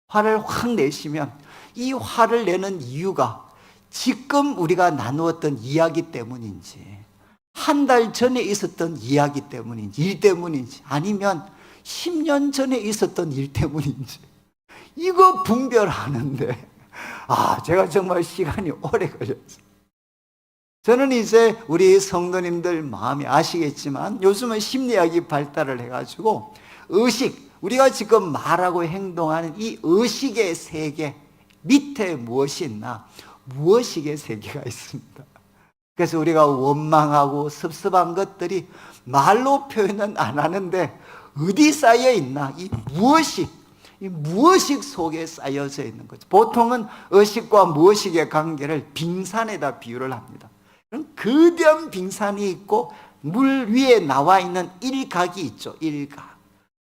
화를 확 내시면 이 화를 내는 이유가 지금 우리가 나누었던 이야기 때문인지 한 달 전에 있었던 이야기 때문인지 일 때문인지 아니면 10년 전에 있었던 일 때문인지 이거 분별하는데 제가 정말 시간이 오래 걸렸어요. 저는 이제 우리 성도님들 마음이 아시겠지만 요즘은 심리학이 발달을 해가지고 의식, 우리가 지금 말하고 행동하는 이 의식의 세계 밑에 무엇이 있나? 무의식의 세계가 있습니다. 그래서 우리가 원망하고 섭섭한 것들이 말로 표현은 안 하는데 어디 쌓여 있나? 이 무의식 속에 쌓여져 있는 거죠. 보통은 의식과 무의식의 관계를 빙산에다 비유를 합니다. 거대한 빙산이 있고 물 위에 나와 있는 일각이 있죠. 일각.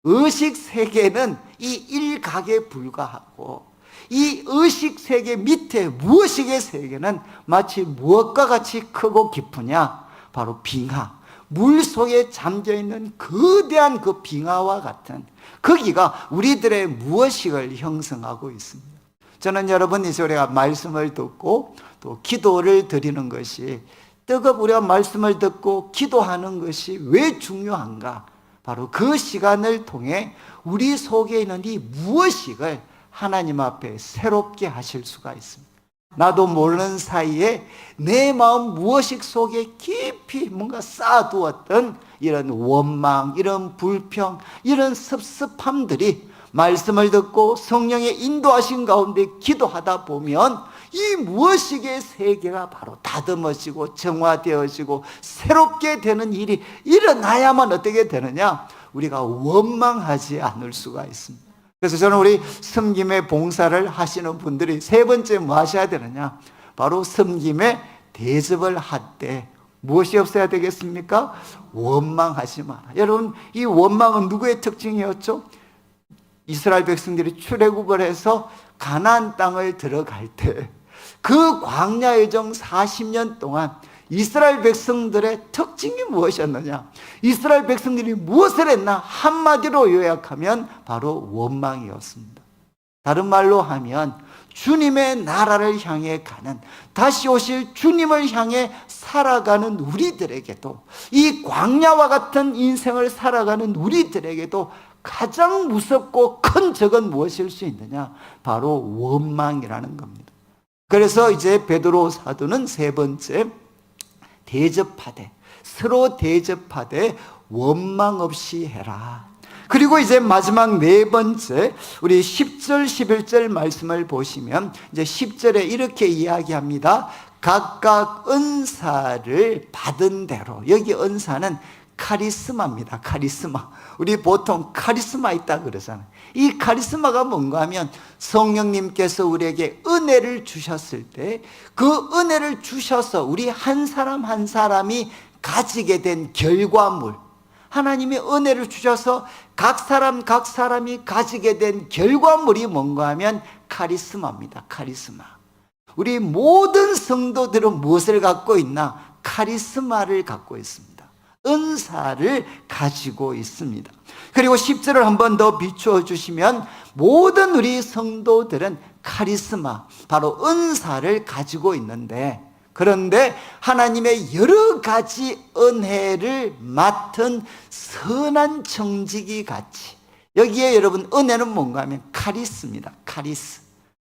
의식 세계는 이 일각에 불과하고 이 의식 세계 밑에 무의식의 세계는 마치 무엇과 같이 크고 깊으냐? 바로 빙하. 물 속에 잠겨있는 거대한 그 빙하와 같은 거기가 우리들의 무의식을 형성하고 있습니다. 저는 여러분이 우리가 말씀을 듣고 또 기도를 드리는 것이 우리가 말씀을 듣고 기도하는 것이 왜 중요한가? 바로 그 시간을 통해 우리 속에 있는 이 무의식을 하나님 앞에 새롭게 하실 수가 있습니다. 나도 모르는 사이에 내 마음 무의식 속에 깊이 뭔가 쌓아두었던 이런 원망, 이런 불평, 이런 섭섭함들이 말씀을 듣고 성령의 인도하신 가운데 기도하다 보면 이 무의식의 세계가 바로 다듬어지고 정화되어지고 새롭게 되는 일이 일어나야만 어떻게 되느냐? 우리가 원망하지 않을 수가 있습니다. 그래서 저는 우리 섬김의 봉사를 하시는 분들이 세 번째 뭐 하셔야 되느냐? 바로 섬김의 대접을 할 때 무엇이 없어야 되겠습니까? 원망하지 마라. 여러분, 이 원망은 누구의 특징이었죠? 이스라엘 백성들이 출애굽을 해서 가나안 땅을 들어갈 때 그 광야 여정 40년 동안 이스라엘 백성들의 특징이 무엇이었느냐? 이스라엘 백성들이 무엇을 했나? 한마디로 요약하면 바로 원망이었습니다. 다른 말로 하면 주님의 나라를 향해 가는, 다시 오실 주님을 향해 살아가는 우리들에게도, 이 광야와 같은 인생을 살아가는 우리들에게도 가장 무섭고 큰 적은 무엇일 수 있느냐? 바로 원망이라는 겁니다. 그래서 이제 베드로 사도는 세 번째, 대접하되, 서로 대접하되 원망 없이 해라. 그리고 이제 마지막 네 번째, 우리 10절 11절 말씀을 보시면 이제 10절에 이렇게 이야기합니다. 각각 은사를 받은 대로. 여기 은사는 카리스마입니다. 카리스마. 우리 보통 카리스마 있다 그러잖아요. 이 카리스마가 뭔가 하면 성령님께서 우리에게 은혜를 주셨을 때 그 은혜를 주셔서 우리 한 사람 한 사람이 가지게 된 결과물, 하나님이 은혜를 주셔서 각 사람이 가지게 된 결과물이 뭔가 하면 카리스마입니다. 카리스마. 우리 모든 성도들은 무엇을 갖고 있나? 카리스마를 갖고 있습니다. 은사를 가지고 있습니다. 그리고 10절을 한 번 더 비추어 주시면 모든 우리 성도들은 카리스마, 바로 은사를 가지고 있는데, 그런데 하나님의 여러 가지 은혜를 맡은 선한 청지기 같이, 여기에 여러분 은혜는 뭔가 하면 카리스입니다. 카리스.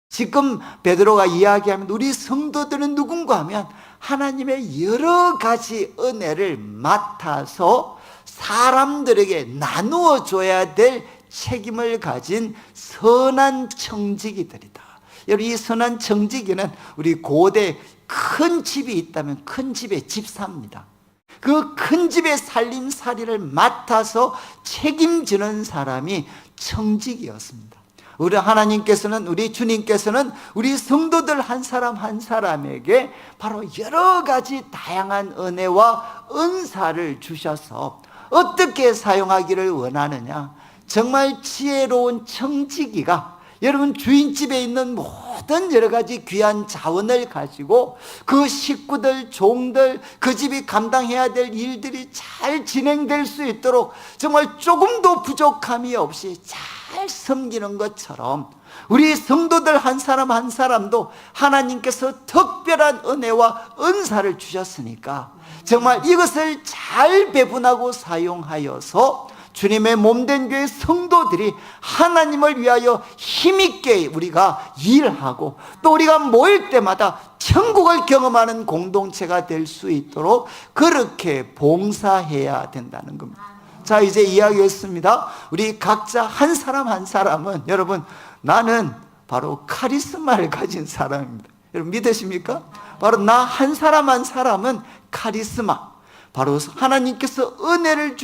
지금 베드로가 이야기하면 우리 성도들은 누군가 하면 하나님의 여러 가지 은혜를 맡아서 사람들에게 나누어 줘야 될 책임을 가진 선한 청지기들이다. 여러분, 이 선한 청지기는 우리 고대 큰 집이 있다면 큰 집의 집사입니다. 그 큰 집의 살림살이를 맡아서 책임지는 사람이 청지기였습니다. 우리 하나님께서는, 우리 주님께서는 우리 성도들 한 사람 한 사람에게 바로 여러 가지 다양한 은혜와 은사를 주셔서 어떻게 사용하기를 원하느냐? 정말 지혜로운 청지기가 여러분 주인집에 있는 모든 여러 가지 귀한 자원을 가지고 그 식구들, 종들, 그 집이 감당해야 될 일들이 잘 진행될 수 있도록 정말 조금도 부족함이 없이 잘 섬기는 것처럼 우리 성도들 한 사람 한 사람도 하나님께서 특별한 은혜와 은사를 주셨으니까 정말 이것을 잘 배분하고 사용하여서 주님의 몸된 교회 성도들이 하나님을 위하여 힘있게 우리가 일하고 또 우리가 모일 때마다 천국을 경험하는 공동체가 될 수 있도록 그렇게 봉사해야 된다는 겁니다. 자, 이제 이야기했습니다. 우리 각자 한 사람 한 사람은, 여러분, 나는 바로 카리스마를 가진 사람입니다. 여러분 믿으십니까? 바로 나 한 사람 한 사람은 카리스마, 바로 하나님께서 은혜를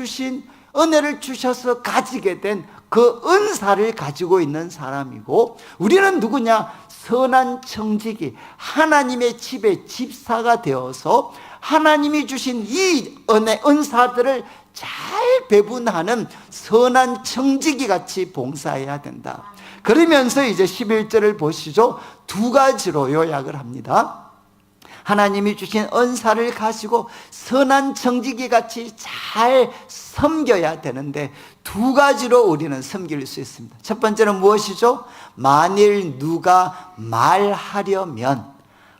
주셔서 가지게 된 그 은사를 가지고 있는 사람이고, 우리는 누구냐? 선한 청지기, 하나님의 집의 집사가 되어서 하나님이 주신 이 은사들을 잘 배분하는 선한 청지기 같이 봉사해야 된다. 그러면서 이제 11절을 보시죠. 두 가지로 요약을 합니다. 하나님이 주신 은사를 가지고 선한 청지기 같이 잘 섬겨야 되는데 두 가지로 우리는 섬길 수 있습니다. 첫 번째는 무엇이죠? 만일 누가 말하려면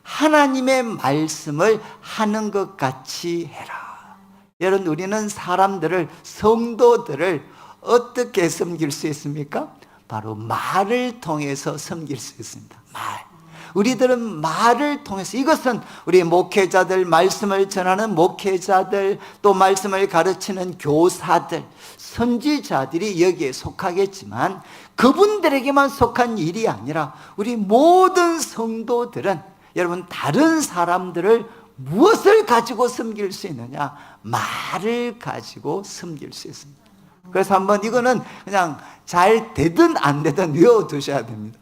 하나님의 말씀을 하는 것 같이 해라. 여러분, 우리는 사람들을, 성도들을 어떻게 섬길 수 있습니까? 바로 말을 통해서 섬길 수 있습니다. 말. 우리들은 말을 통해서, 이것은 우리 목회자들, 말씀을 전하는 목회자들, 또 말씀을 가르치는 교사들, 선지자들이 여기에 속하겠지만 그분들에게만 속한 일이 아니라 우리 모든 성도들은, 여러분, 다른 사람들을 무엇을 가지고 섬길 수 있느냐? 말을 가지고 섬길 수 있습니다. 그래서 한번 이거는 그냥 잘 되든 안 되든 외워두셔야 됩니다.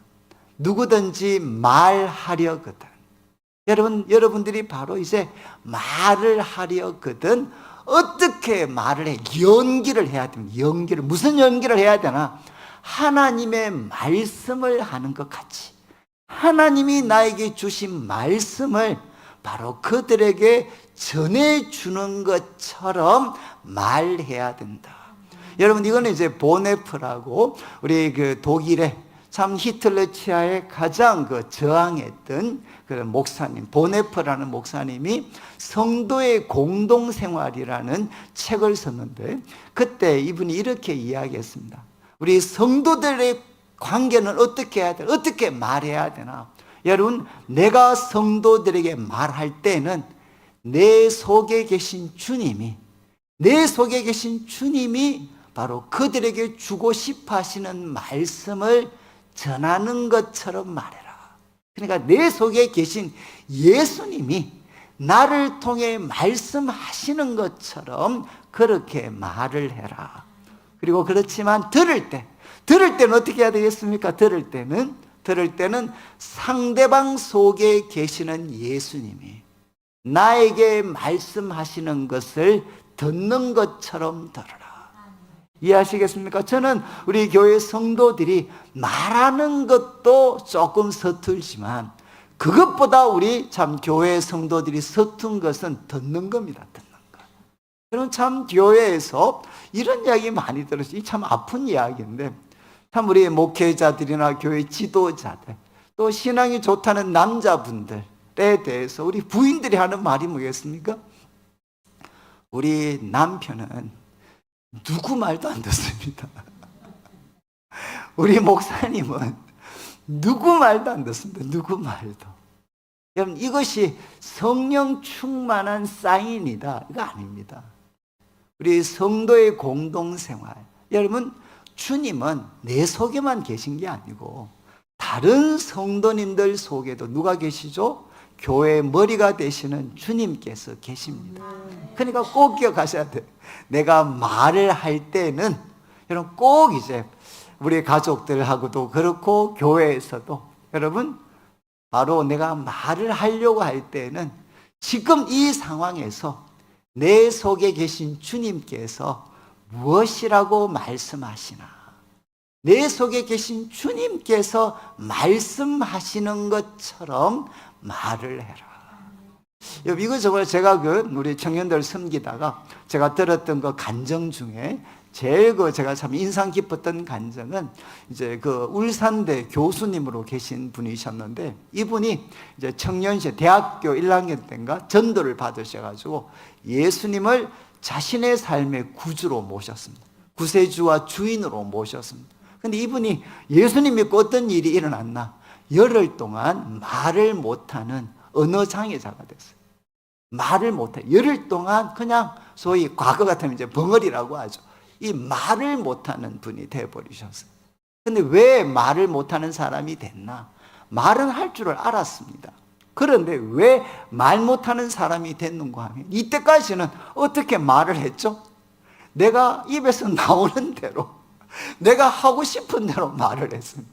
누구든지 말하려거든, 여러분들이 바로 이제 말을 하려거든 어떻게 말을 해? 연기를 해야 됩니다. 연기를. 무슨 연기를 해야 되나? 하나님의 말씀을 하는 것 같이, 하나님이 나에게 주신 말씀을 바로 그들에게 전해주는 것처럼 말해야 된다. 여러분, 이거는 이제 보네프라고, 우리 그 독일의 참 히틀러 치하에 가장 저항했던 그런 목사님, 보네프라는 목사님이 성도의 공동생활이라는 책을 썼는데, 그때 이분이 이렇게 이야기했습니다. 우리 성도들의 관계는 어떻게 해야 되나? 어떻게 말해야 되나? 여러분, 내가 성도들에게 말할 때는 내 속에 계신 주님이 바로 그들에게 주고 싶어 하시는 말씀을 전하는 것처럼 말해라. 그러니까 내 속에 계신 예수님이 나를 통해 말씀하시는 것처럼 그렇게 말을 해라. 그리고 그렇지만 들을 때는 어떻게 해야 되겠습니까? 들을 때는 상대방 속에 계시는 예수님이, 나에게 말씀하시는 것을 듣는 것처럼 들으라. 이해하시겠습니까? 저는 우리 교회 성도들이 말하는 것도 조금 서툴지만 그것보다 우리 참 교회 성도들이 서툰 것은 듣는 겁니다. 듣는 것. 그럼 참 교회에서 이런 이야기 많이 들었어요. 참 아픈 이야기인데 참 우리 목회자들이나 교회 지도자들 또 신앙이 좋다는 남자분들에 대해서 우리 부인들이 하는 말이 뭐겠습니까? 우리 남편은 누구 말도 안 듣습니다. 우리 목사님은 누구 말도 안 듣습니다. 누구 말도. 여러분 이것이 성령 충만한 사인이다. 이거 아닙니다. 우리 성도의 공동생활. 여러분 주님은 내 속에만 계신 게 아니고 다른 성도님들 속에도 누가 계시죠? 교회의 머리가 되시는 주님께서 계십니다. 그러니까 꼭 기억하셔야 돼요. 내가 말을 할 때는 여러분 꼭 이제 우리 가족들하고도 그렇고 교회에서도 여러분 바로 내가 말을 하려고 할 때는 지금 이 상황에서 내 속에 계신 주님께서 무엇이라고 말씀하시나, 내 속에 계신 주님께서 말씀하시는 것처럼 말을 해라. 이거 정말 제가 우리 청년들 섬기다가 제가 들었던 그 간증 중에 제일 제가 참 인상 깊었던 간증은 이제 울산대 교수님으로 계신 분이셨는데 이분이 이제 청년시 대학교 1학년 때인가 전도를 받으셔가지고 예수님을 자신의 삶의 구주로 모셨습니다. 구세주와 주인으로 모셨습니다. 근데 이분이 예수님 믿고 어떤 일이 일어났나? 열흘 동안 말을 못하는 언어장애자가 됐어요. 말을 못해. 열흘 동안 그냥 소위 과거 같으면 이제 벙어리라고 하죠. 이 말을 못하는 분이 되어버리셨어요. 근데 왜 말을 못하는 사람이 됐나? 말은 할 줄을 알았습니다. 그런데 왜 말 못하는 사람이 됐는가 하면 이때까지는 어떻게 말을 했죠? 내가 입에서 나오는 대로 내가 하고 싶은 대로 말을 했습니다.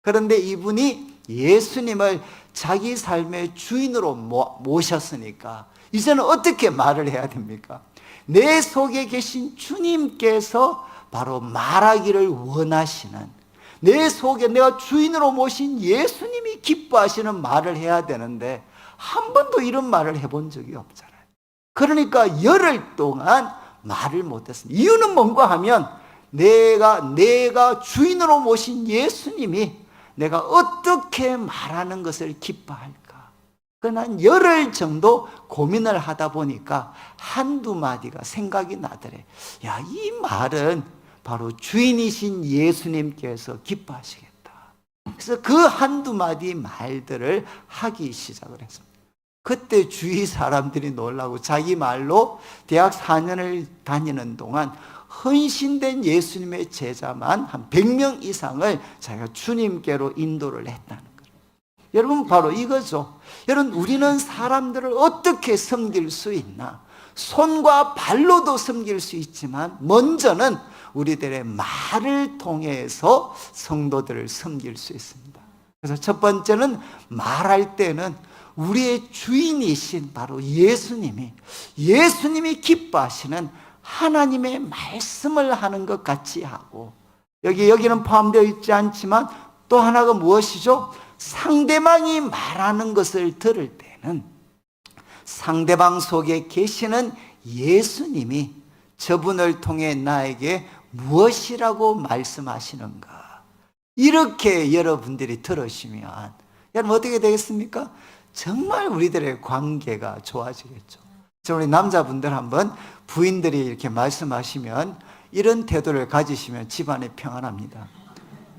그런데 이분이 예수님을 자기 삶의 주인으로 모셨으니까 이제는 어떻게 말을 해야 됩니까? 내 속에 계신 주님께서 바로 말하기를 원하시는, 내 속에 내가 주인으로 모신 예수님이 기뻐하시는 말을 해야 되는데 한 번도 이런 말을 해본 적이 없잖아요. 그러니까 열흘 동안 말을 못했습니다. 이유는 뭔가 하면 내가 주인으로 모신 예수님이 내가 어떻게 말하는 것을 기뻐할까? 난 열흘 정도 고민을 하다 보니까 한두 마디가 생각이 나더래. 야, 이 말은 바로 주인이신 예수님께서 기뻐하시겠다. 그래서 그 한두 마디 말들을 하기 시작을 했습니다. 그때 주위 사람들이 놀라고 자기 말로 대학 4년을 다니는 동안 헌신된 예수님의 제자만 한 100명 이상을 자기가 주님께로 인도를 했다는 거예요. 여러분 바로 이거죠. 여러분 우리는 사람들을 어떻게 섬길 수 있나? 손과 발로도 섬길 수 있지만 먼저는 우리들의 말을 통해서 성도들을 섬길 수 있습니다. 그래서 첫 번째는 말할 때는 우리의 주인이신 바로 예수님이 기뻐하시는 하나님의 말씀을 하는 것 같이 하고, 여기는 포함되어 있지 않지만 또 하나가 무엇이죠? 상대방이 말하는 것을 들을 때는 상대방 속에 계시는 예수님이 저분을 통해 나에게 무엇이라고 말씀하시는가, 이렇게 여러분들이 들으시면 여러분 어떻게 되겠습니까? 정말 우리들의 관계가 좋아지겠죠. 우리 남자분들 한번 부인들이 이렇게 말씀하시면 이런 태도를 가지시면 집안이 평안합니다.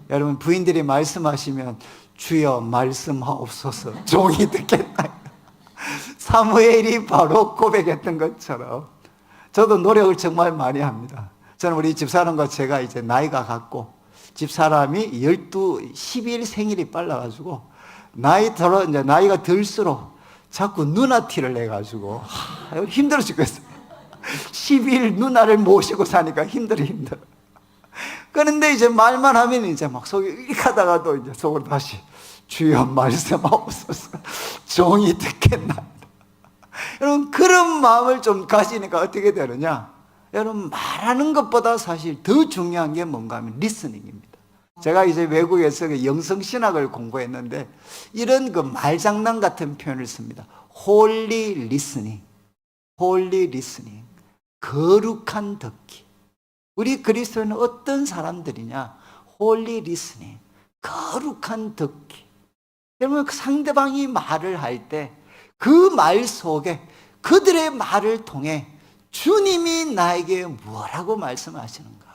여러분 부인들이 말씀하시면 주여 말씀하옵소서 종이 듣겠다. 사무엘이 바로 고백했던 것처럼 저도 노력을 정말 많이 합니다. 저는 우리 집사람과 제가 이제 나이가 같고 집사람이 12일 생일이 빨라가지고 나이가 들수록 자꾸 누나 티를 내가지고 힘들어 죽겠어요. 12일 누나를 모시고 사니까 힘들어. 그런데 이제 말만 하면 이제 막 속이 익하다가도 이제 속으로 다시 주여 말씀하옵소서 종이 듣겠나이다. 여러분, 그런 마음을 좀 가지니까 어떻게 되느냐? 여러분, 말하는 것보다 사실 더 중요한 게 뭔가 하면 리스닝입니다. 제가 이제 외국에서 그 영성신학을 공부했는데 이런 그 말장난 같은 표현을 씁니다. Holy listening, holy listening, 거룩한 듣기. 우리 그리스도인은 어떤 사람들이냐? Holy listening, 거룩한 듣기. 여러분, 그 상대방이 말을 할 때 그 말 속에 그들의 말을 통해 주님이 나에게 뭐라고 말씀하시는가,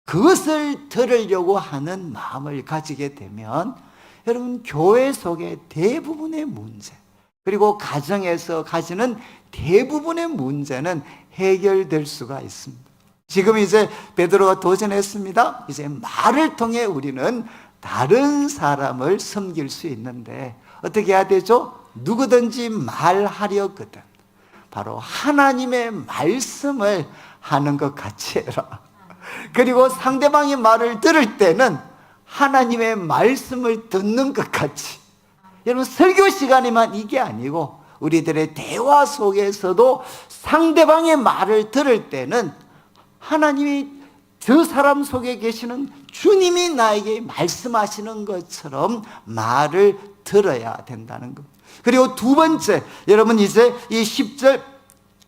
그것을 들으려고 하는 마음을 가지게 되면 여러분, 교회 속의 대부분의 문제, 그리고 가정에서 가지는 대부분의 문제는 해결될 수가 있습니다. 지금 이제 베드로가 도전했습니다. 이제 말을 통해 우리는 다른 사람을 섬길 수 있는데 어떻게 해야 되죠? 누구든지 말하려거든 바로 하나님의 말씀을 하는 것 같이 해라. 그리고 상대방의 말을 들을 때는 하나님의 말씀을 듣는 것 같이. 여러분, 설교 시간에만 이게 아니고 우리들의 대화 속에서도 상대방의 말을 들을 때는 하나님이 저 사람 속에 계시는 주님이 나에게 말씀하시는 것처럼 말을 들어야 된다는 것. 그리고 두 번째, 여러분 이제 이 10절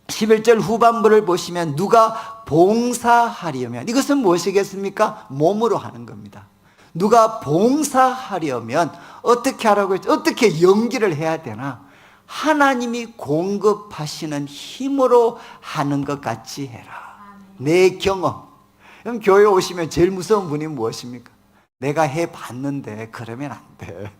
11절 후반부를 보시면 누가 봉사하려면, 이것은 무엇이겠습니까? 몸으로 하는 겁니다. 누가 봉사하려면 어떻게 하라고 했죠? 어떻게 연기를 해야 되나? 하나님이 공급하시는 힘으로 하는 것 같이 해라. 내 경험. 그럼 교회 오시면 제일 무서운 분이 무엇입니까? 내가 해봤는데 그러면 안 돼.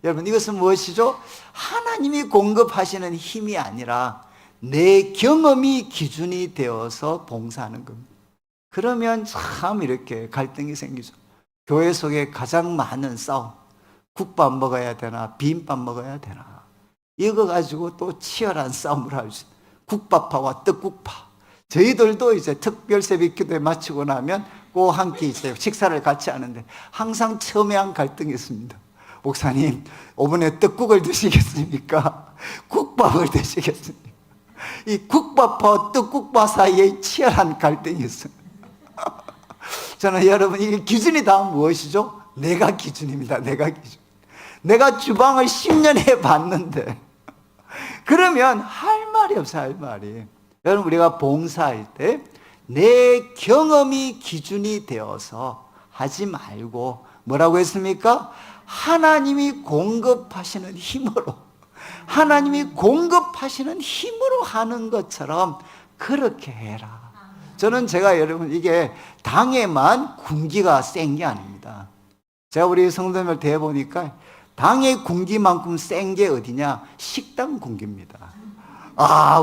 여러분, 이것은 무엇이죠? 하나님이 공급하시는 힘이 아니라 내 경험이 기준이 되어서 봉사하는 겁니다. 그러면 참 이렇게 갈등이 생기죠. 교회 속에 가장 많은 싸움, 국밥 먹어야 되나 비빔밥 먹어야 되나, 이거 가지고 또 치열한 싸움을 할 수 있어요. 국밥파와 떡국파. 저희들도 이제 특별 새벽 기도에 마치고 나면 꼭 한 끼 이제 식사를 같이 하는데 항상 첨예한 갈등이 있습니다. 목사님, 오븐에 떡국을 드시겠습니까? 국밥을 드시겠습니까? 이 국밥과 떡국밥 사이에 치열한 갈등이 있어요. 저는 여러분, 이게 기준이 다 무엇이죠? 내가 기준입니다. 내가 기준. 내가 주방을 10년 해봤는데 그러면 할 말이 없어요. 할 말이. 여러분, 우리가 봉사할 때 내 경험이 기준이 되어서 하지 말고 뭐라고 했습니까? 하나님이 공급하시는 힘으로, 하나님이 공급하시는 힘으로 하는 것처럼 그렇게 해라. 저는 제가 여러분, 이게 당에만 군기가 센 게 아닙니다. 제가 우리 성도님을 대해보니까 당의 군기만큼 센 게 어디냐? 식당 군기입니다.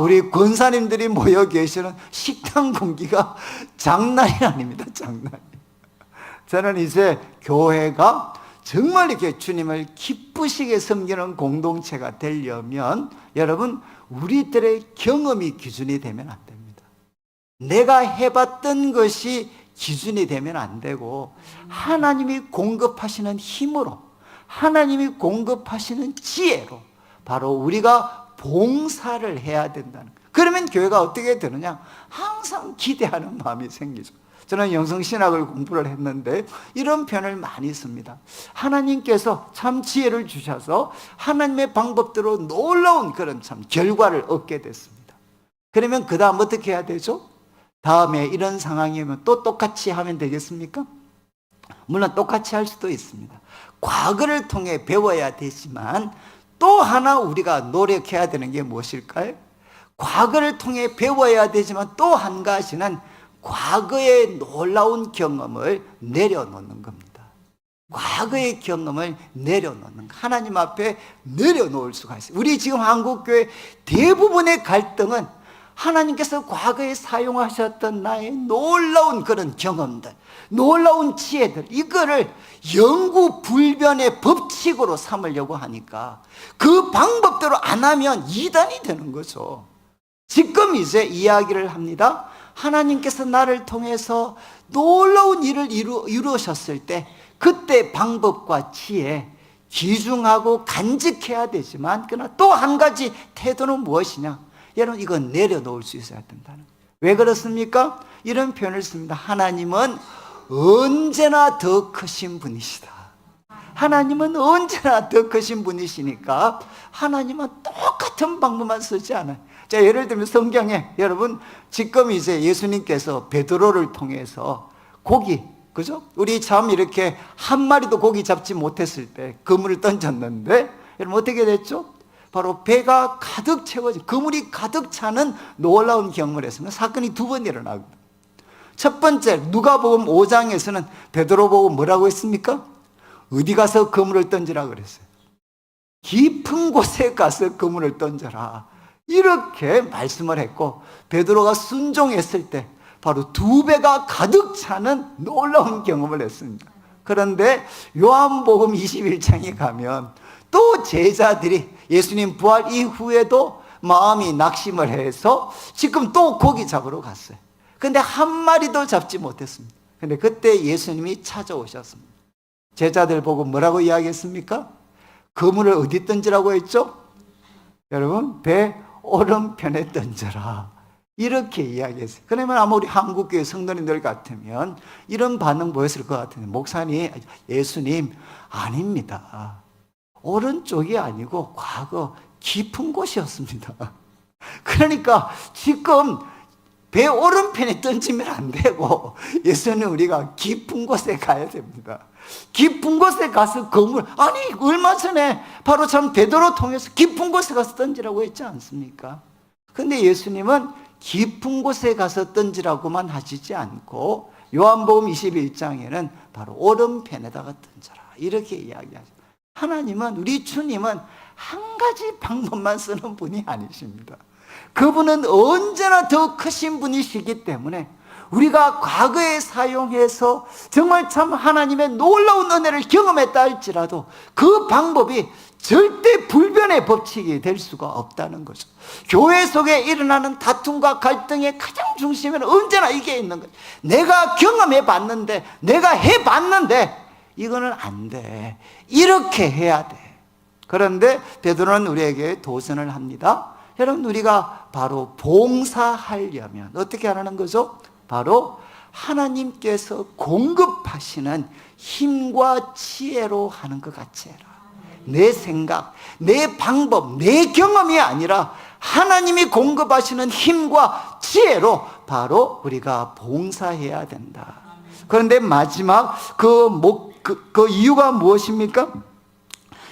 우리 권사님들이 모여 계시는 식당 군기가 장난이 아닙니다. 장난이. 저는 이제 교회가 정말 이렇게 주님을 기쁘시게 섬기는 공동체가 되려면 여러분, 우리들의 경험이 기준이 되면 안 됩니다. 내가 해봤던 것이 기준이 되면 안 되고 하나님이 공급하시는 힘으로, 하나님이 공급하시는 지혜로 바로 우리가 봉사를 해야 된다는 거예요. 그러면 교회가 어떻게 되느냐? 항상 기대하는 마음이 생기죠. 저는 영성신학을 공부를 했는데 이런 표현을 많이 씁니다. 하나님께서 참 지혜를 주셔서 하나님의 방법대로 놀라운 그런 참 결과를 얻게 됐습니다. 그러면 그 다음 어떻게 해야 되죠? 다음에 이런 상황이면 또 똑같이 하면 되겠습니까? 물론 똑같이 할 수도 있습니다. 과거를 통해 배워야 되지만 또 하나 우리가 노력해야 되는 게 무엇일까요? 과거를 통해 배워야 되지만 또 한 가지는 과거의 놀라운 경험을 내려놓는 겁니다. 과거의 경험을 내려놓는 거. 하나님 앞에 내려놓을 수가 있어요. 우리 지금 한국교회 대부분의 갈등은 하나님께서 과거에 사용하셨던 나의 놀라운 그런 경험들, 놀라운 지혜들, 이거를 영구불변의 법칙으로 삼으려고 하니까 그 방법대로 안 하면 이단이 되는 거죠. 지금 이제 이야기를 합니다. 하나님께서 나를 통해서 놀라운 일을 이루셨을 때 그때 방법과 지혜, 귀중하고 간직해야 되지만 그러나 또 한 가지 태도는 무엇이냐? 여러분, 이건 내려놓을 수 있어야 된다는 거예요. 왜 그렇습니까? 이런 표현을 씁니다. 하나님은 언제나 더 크신 분이시다. 하나님은 언제나 더 크신 분이시니까 하나님은 똑같은 방법만 쓰지 않아요. 자, 예를 들면 성경에 여러분 지금 이제 예수님께서 베드로를 통해서 고기, 그죠? 우리 참 이렇게 한 마리도 고기 잡지 못했을 때 그물을 던졌는데 여러분 어떻게 됐죠? 바로 배가 가득 채워진, 그물이 가득 차는 놀라운 경험을 했습니다. 사건이 두 번 일어나거든요. 첫 번째, 누가복음 5장에서는 베드로 보고 뭐라고 했습니까? 어디 가서 그물을 던지라 그랬어요. 깊은 곳에 가서 그물을 던져라, 이렇게 말씀을 했고, 베드로가 순종했을 때 바로 두 배가 가득 차는 놀라운 경험을 했습니다. 그런데 요한복음 21장에 가면 또 제자들이 예수님 부활 이후에도 마음이 낙심을 해서 지금 또 고기 잡으러 갔어요. 근데 한 마리도 잡지 못했습니다. 근데 그때 예수님이 찾아오셨습니다. 제자들 보고 뭐라고 이야기했습니까? 그물을 어디 던지라고 했죠? 여러분, 배 오른편에 던져라, 이렇게 이야기했어요. 그러면 아마 우리 한국교회 성도님들 같으면 이런 반응 보였을 것 같은데, 목사님, 예수님, 아닙니다. 오른쪽이 아니고 과거 깊은 곳이었습니다. 그러니까 지금 배 오른편에 던지면 안 되고 예수님, 우리가 깊은 곳에 가야 됩니다. 깊은 곳에 가서 그물, 아니 얼마 전에 바로 참 베드로 통해서 깊은 곳에 가서 던지라고 했지 않습니까? 근데 예수님은 깊은 곳에 가서 던지라고만 하시지 않고 요한복음 21장에는 바로 오른편에다가 던져라, 이렇게 이야기하죠. 하나님은, 우리 주님은 한 가지 방법만 쓰는 분이 아니십니다. 그분은 언제나 더 크신 분이시기 때문에 우리가 과거에 사용해서 정말 참 하나님의 놀라운 은혜를 경험했다 할지라도 그 방법이 절대 불변의 법칙이 될 수가 없다는 거죠. 교회 속에 일어나는 다툼과 갈등의 가장 중심에는 언제나 이게 있는 거죠. 내가 경험해 봤는데, 내가 해 봤는데 이거는 안 돼, 이렇게 해야 돼. 그런데 베드로는 우리에게 도전을 합니다. 여러분, 우리가 바로 봉사하려면 어떻게 하라는 거죠? 바로 하나님께서 공급하시는 힘과 지혜로 하는 것 같이 해라. 내 생각, 내 방법, 내 경험이 아니라 하나님이 공급하시는 힘과 지혜로 바로 우리가 봉사해야 된다. 그런데 마지막 그 이유가 무엇입니까?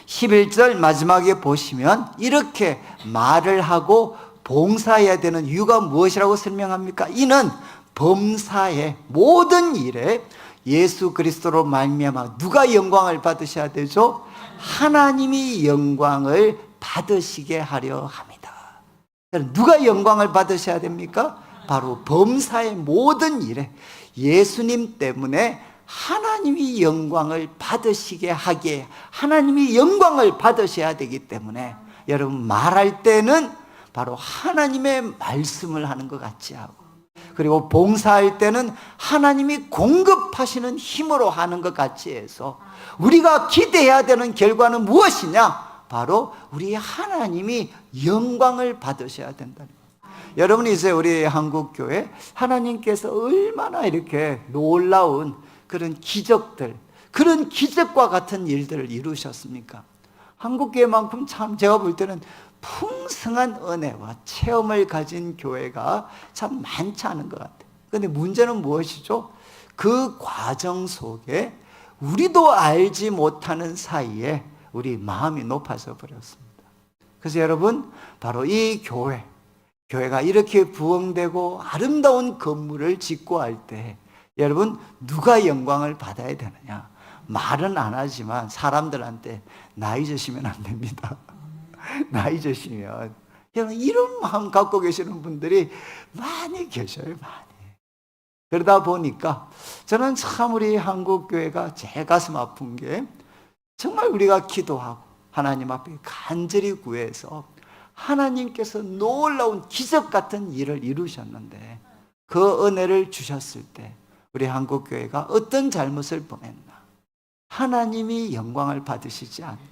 11절 마지막에 보시면 이렇게 말을 하고 봉사해야 되는 이유가 무엇이라고 설명합니까? 이는 범사의 모든 일에 예수 그리스도로 말미암아 누가 영광을 받으셔야 되죠? 하나님이 영광을 받으시게 하려 합니다. 누가 영광을 받으셔야 됩니까? 바로 범사의 모든 일에 예수님 때문에 하나님이 영광을 받으시게 하기에, 하나님이 영광을 받으셔야 되기 때문에 여러분, 말할 때는 바로 하나님의 말씀을 하는 것 같이 하고, 그리고 봉사할 때는 하나님이 공급하시는 힘으로 하는 것 같이 해서 우리가 기대해야 되는 결과는 무엇이냐? 바로 우리 하나님이 영광을 받으셔야 된다는 거예요. 여러분, 이제 우리 한국교회 하나님께서 얼마나 이렇게 놀라운 그런 기적들, 그런 기적과 같은 일들을 이루셨습니까? 한국교회만큼 참 제가 볼 때는 풍성한 은혜와 체험을 가진 교회가 참 많지 않은 것 같아요. 그런데 문제는 무엇이죠? 그 과정 속에 우리도 알지 못하는 사이에 우리 마음이 높아져 버렸습니다. 그래서 여러분, 바로 이 교회가 이렇게 부흥되고 아름다운 건물을 짓고 할 때 여러분, 누가 영광을 받아야 되느냐? 말은 안 하지만 사람들한테 나 잊으시면 안 됩니다. 나 잊으시면. 여러분, 이런 마음 갖고 계시는 분들이 많이 계셔요, 많이. 그러다 보니까 저는 참 우리 한국교회가 제 가슴 아픈 게, 정말 우리가 기도하고 하나님 앞에 간절히 구해서 하나님께서 놀라운 기적 같은 일을 이루셨는데 그 은혜를 주셨을 때 우리 한국교회가 어떤 잘못을 범했나? 하나님이 영광을 받으시지 않고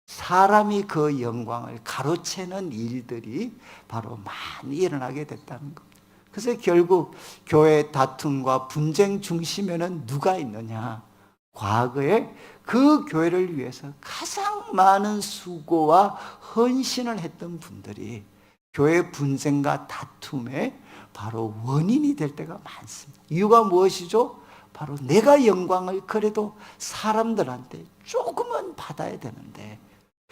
사람이 그 영광을 가로채는 일들이 바로 많이 일어나게 됐다는 겁니다. 그래서 결국 교회 다툼과 분쟁 중심에는 누가 있느냐? 과거에 그 교회를 위해서 가장 많은 수고와 헌신을 했던 분들이 교회 분쟁과 다툼의 바로 원인이 될 때가 많습니다. 이유가 무엇이죠? 바로 내가 영광을 그래도 사람들한테 조금은 받아야 되는데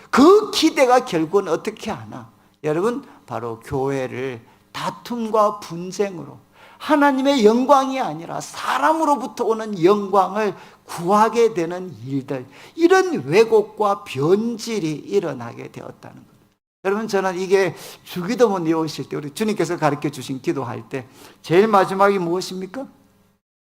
그 기대가 결국은 어떻게 하나? 여러분, 바로 교회를 다툼과 분쟁으로 하나님의 영광이 아니라 사람으로부터 오는 영광을 구하게 되는 일들, 이런 왜곡과 변질이 일어나게 되었다는 겁니다. 여러분, 저는 이게 주기도문 외우실 때 우리 주님께서 가르쳐 주신 기도할 때 제일 마지막이 무엇입니까?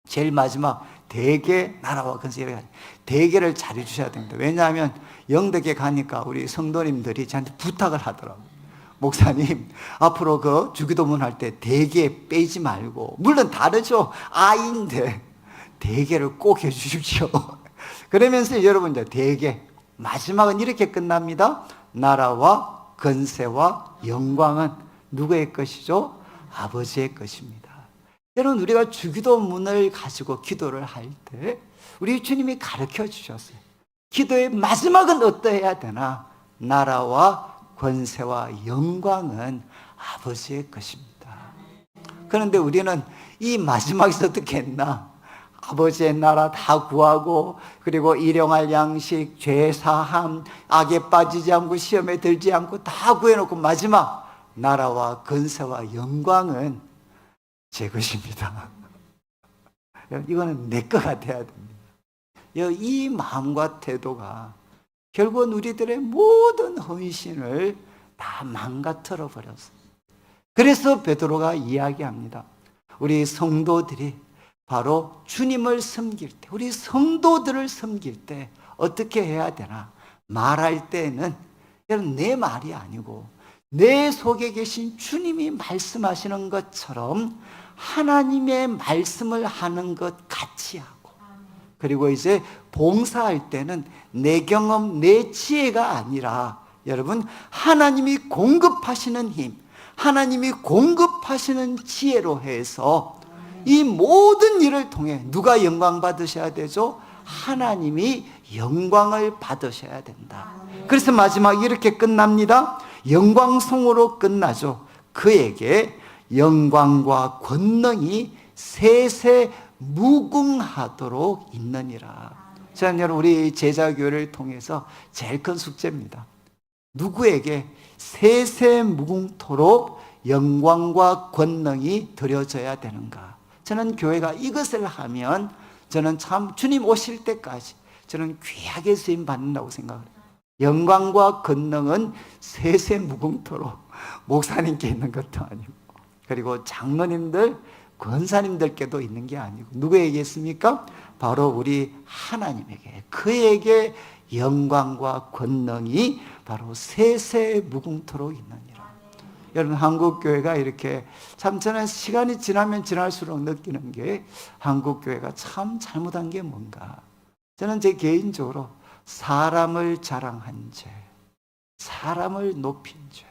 제일 마지막 대개 나라와 건설에 대개를 잘해 주셔야 됩니다. 왜냐하면 영덕에 가니까 우리 성도님들이 저한테 부탁을 하더라고요. 목사님, 앞으로 그 주기도문 할 때 대개 빼지 말고, 물론 다르죠. 아인데 대개를 꼭 해주십시오. 그러면서 여러분, 이제 대개 마지막은 이렇게 끝납니다. 나라와 건세와 영광은 누구의 것이죠? 아버지의 것입니다. 여러분, 우리가 주기도문을 가지고 기도를 할 때 우리 주님이 가르쳐 주셨어요. 기도의 마지막은 어떠해야 되나? 나라와 권세와 영광은 아버지의 것입니다. 그런데 우리는 이 마지막에서 어떻게 했나? 아버지의 나라 다 구하고, 그리고 일용할 양식, 죄 사함, 악에 빠지지 않고 시험에 들지 않고 다 구해놓고 마지막 나라와 권세와 영광은 제 것입니다. 이거는 내 거가 돼야 됩니다. 이 마음과 태도가 결국은 우리들의 모든 헌신을 다 망가뜨려 버렸어요. 그래서 베드로가 이야기합니다. 우리 성도들이 바로 주님을 섬길 때, 우리 성도들을 섬길 때 어떻게 해야 되나? 말할 때는 여러분, 내 말이 아니고 내 속에 계신 주님이 말씀하시는 것처럼 하나님의 말씀을 하는 것 같이 하고, 그리고 이제 봉사할 때는 내 경험, 내 지혜가 아니라 여러분, 하나님이 공급하시는 힘, 하나님이 공급하시는 지혜로 해서 이 모든 일을 통해 누가 영광 받으셔야 되죠? 하나님이 영광을 받으셔야 된다. 그래서 마지막 이렇게 끝납니다. 영광송으로 끝나죠. 그에게 영광과 권능이 세세 무궁하도록 있느니라. 저는 여러분, 우리 제자교회를 통해서 제일 큰 숙제입니다. 누구에게 세세 무궁토록 영광과 권능이 드려져야 되는가? 저는 교회가 이것을 하면 저는 참 주님 오실 때까지 저는 귀하게 쓰임 받는다고 생각을 해요. 영광과 권능은 세세 무궁토록 목사님께 있는 것도 아니고, 그리고 장로님들, 권사님들께도 있는 게 아니고 누구에게 있습니까? 바로 우리 하나님에게, 그에게 영광과 권능이 바로 세세 무궁토록 있느니라. 여러분, 한국교회가 이렇게 참, 저는 시간이 지나면 지날수록 느끼는 게 한국교회가 참 잘못한 게 뭔가. 저는 제 개인적으로 사람을 자랑한 죄, 사람을 높인 죄,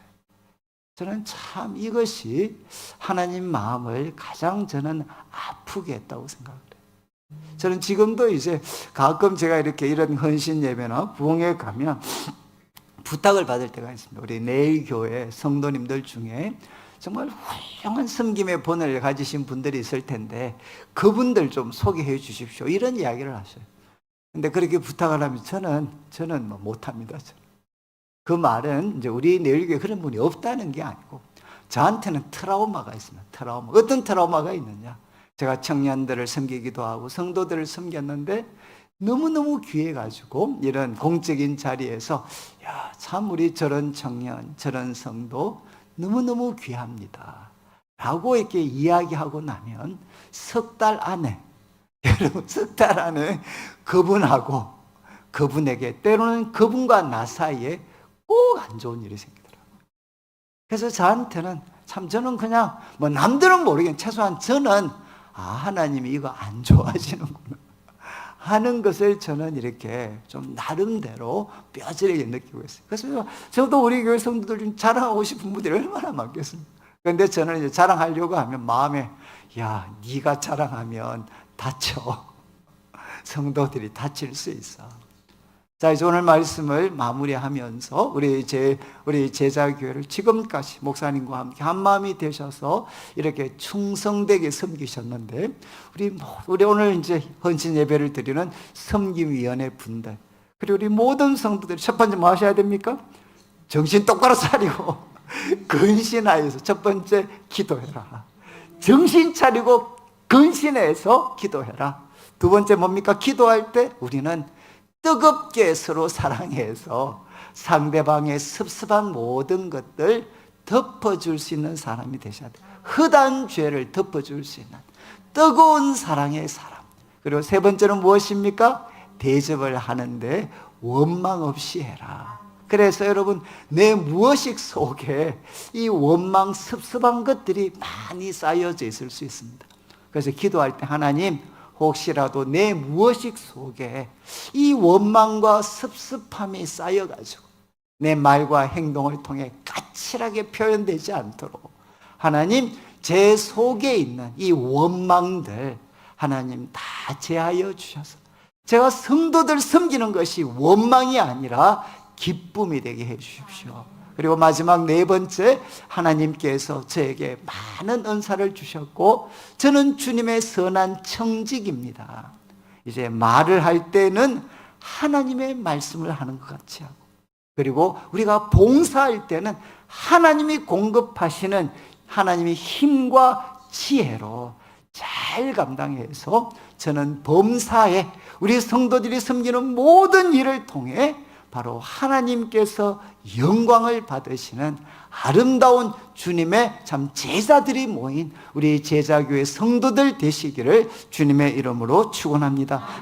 저는 참 이것이 하나님 마음을 가장 저는 아프게 했다고 생각을 해요. 저는 지금도 이제 가끔 제가 이렇게 이런 헌신 예배나 부흥회 가면 부탁을 받을 때가 있습니다. 우리 내일교회 성도님들 중에 정말 훌륭한 섬김의 본을 가지신 분들이 있을 텐데 그분들 좀 소개해 주십시오, 이런 이야기를 하셔요. 근데 그렇게 부탁을 하면 저는 뭐 못합니다. 그 말은 이제 우리 내일교회 그런 분이 없다는 게 아니고 저한테는 트라우마가 있습니다. 트라우마. 어떤 트라우마가 있느냐? 제가 청년들을 섬기기도 하고 성도들을 섬겼는데 너무너무 귀해가지고 이런 공적인 자리에서 야, 참 우리 저런 청년, 저런 성도 너무너무 귀합니다 라고 이렇게 이야기하고 나면 석 달 안에, 여러분, 석 달 안에 그분하고 그분에게, 때로는 그분과 나 사이에 꼭 안 좋은 일이 생기더라고요. 그래서 저한테는 참, 저는 그냥 뭐 남들은 모르겠는데 최소한 저는 하나님이 이거 안 좋아하시는구나, 하는 것을 저는 이렇게 좀 나름대로 뼈저리게 느끼고 있어요. 그래서 저도 우리 교회 성도들 좀 자랑하고 싶은 분들이 얼마나 많겠습니까? 그런데 저는 이제 자랑하려고 하면 마음에, 야, 네가 자랑하면 다쳐. 성도들이 다칠 수 있어. 자, 이제 오늘 말씀을 마무리하면서 우리 제자교회를 지금까지 목사님과 함께 한 마음이 되셔서 이렇게 충성되게 섬기셨는데, 우리 오늘 이제 헌신 예배를 드리는 섬김위원회 분들, 그리고 우리 모든 성도들이 첫 번째 뭐 하셔야 됩니까? 정신 똑바로 차리고 근신하여서 첫 번째 기도해라. 정신 차리고 근신해서 기도해라. 두 번째 뭡니까? 기도할 때 우리는 뜨겁게 서로 사랑해서 상대방의 섭섭한 모든 것들 덮어줄 수 있는 사람이 되셔야 돼요. 흑한 죄를 덮어줄 수 있는 뜨거운 사랑의 사람. 그리고 세 번째는 무엇입니까? 대접을 하는데 원망 없이 해라. 그래서 여러분, 내 무의식 속에 이 원망, 섭섭한 것들이 많이 쌓여져 있을 수 있습니다. 그래서 기도할 때 하나님, 혹시라도 내 무의식 속에 이 원망과 섭섭함이 쌓여가지고 내 말과 행동을 통해 까칠하게 표현되지 않도록 하나님, 제 속에 있는 이 원망들 하나님 다 제하여 주셔서 제가 성도들 섬기는 것이 원망이 아니라 기쁨이 되게 해 주십시오. 그리고 마지막 네 번째, 하나님께서 저에게 많은 은사를 주셨고 저는 주님의 선한 청직입니다. 이제 말을 할 때는 하나님의 말씀을 하는 것 같이 하고, 그리고 우리가 봉사할 때는 하나님이 공급하시는 하나님의 힘과 지혜로 잘 감당해서 저는 범사에 우리 성도들이 섬기는 모든 일을 통해 바로 하나님께서 영광을 받으시는 아름다운 주님의 참 제자들이 모인 우리 제자교회 성도들 되시기를 주님의 이름으로 축원합니다.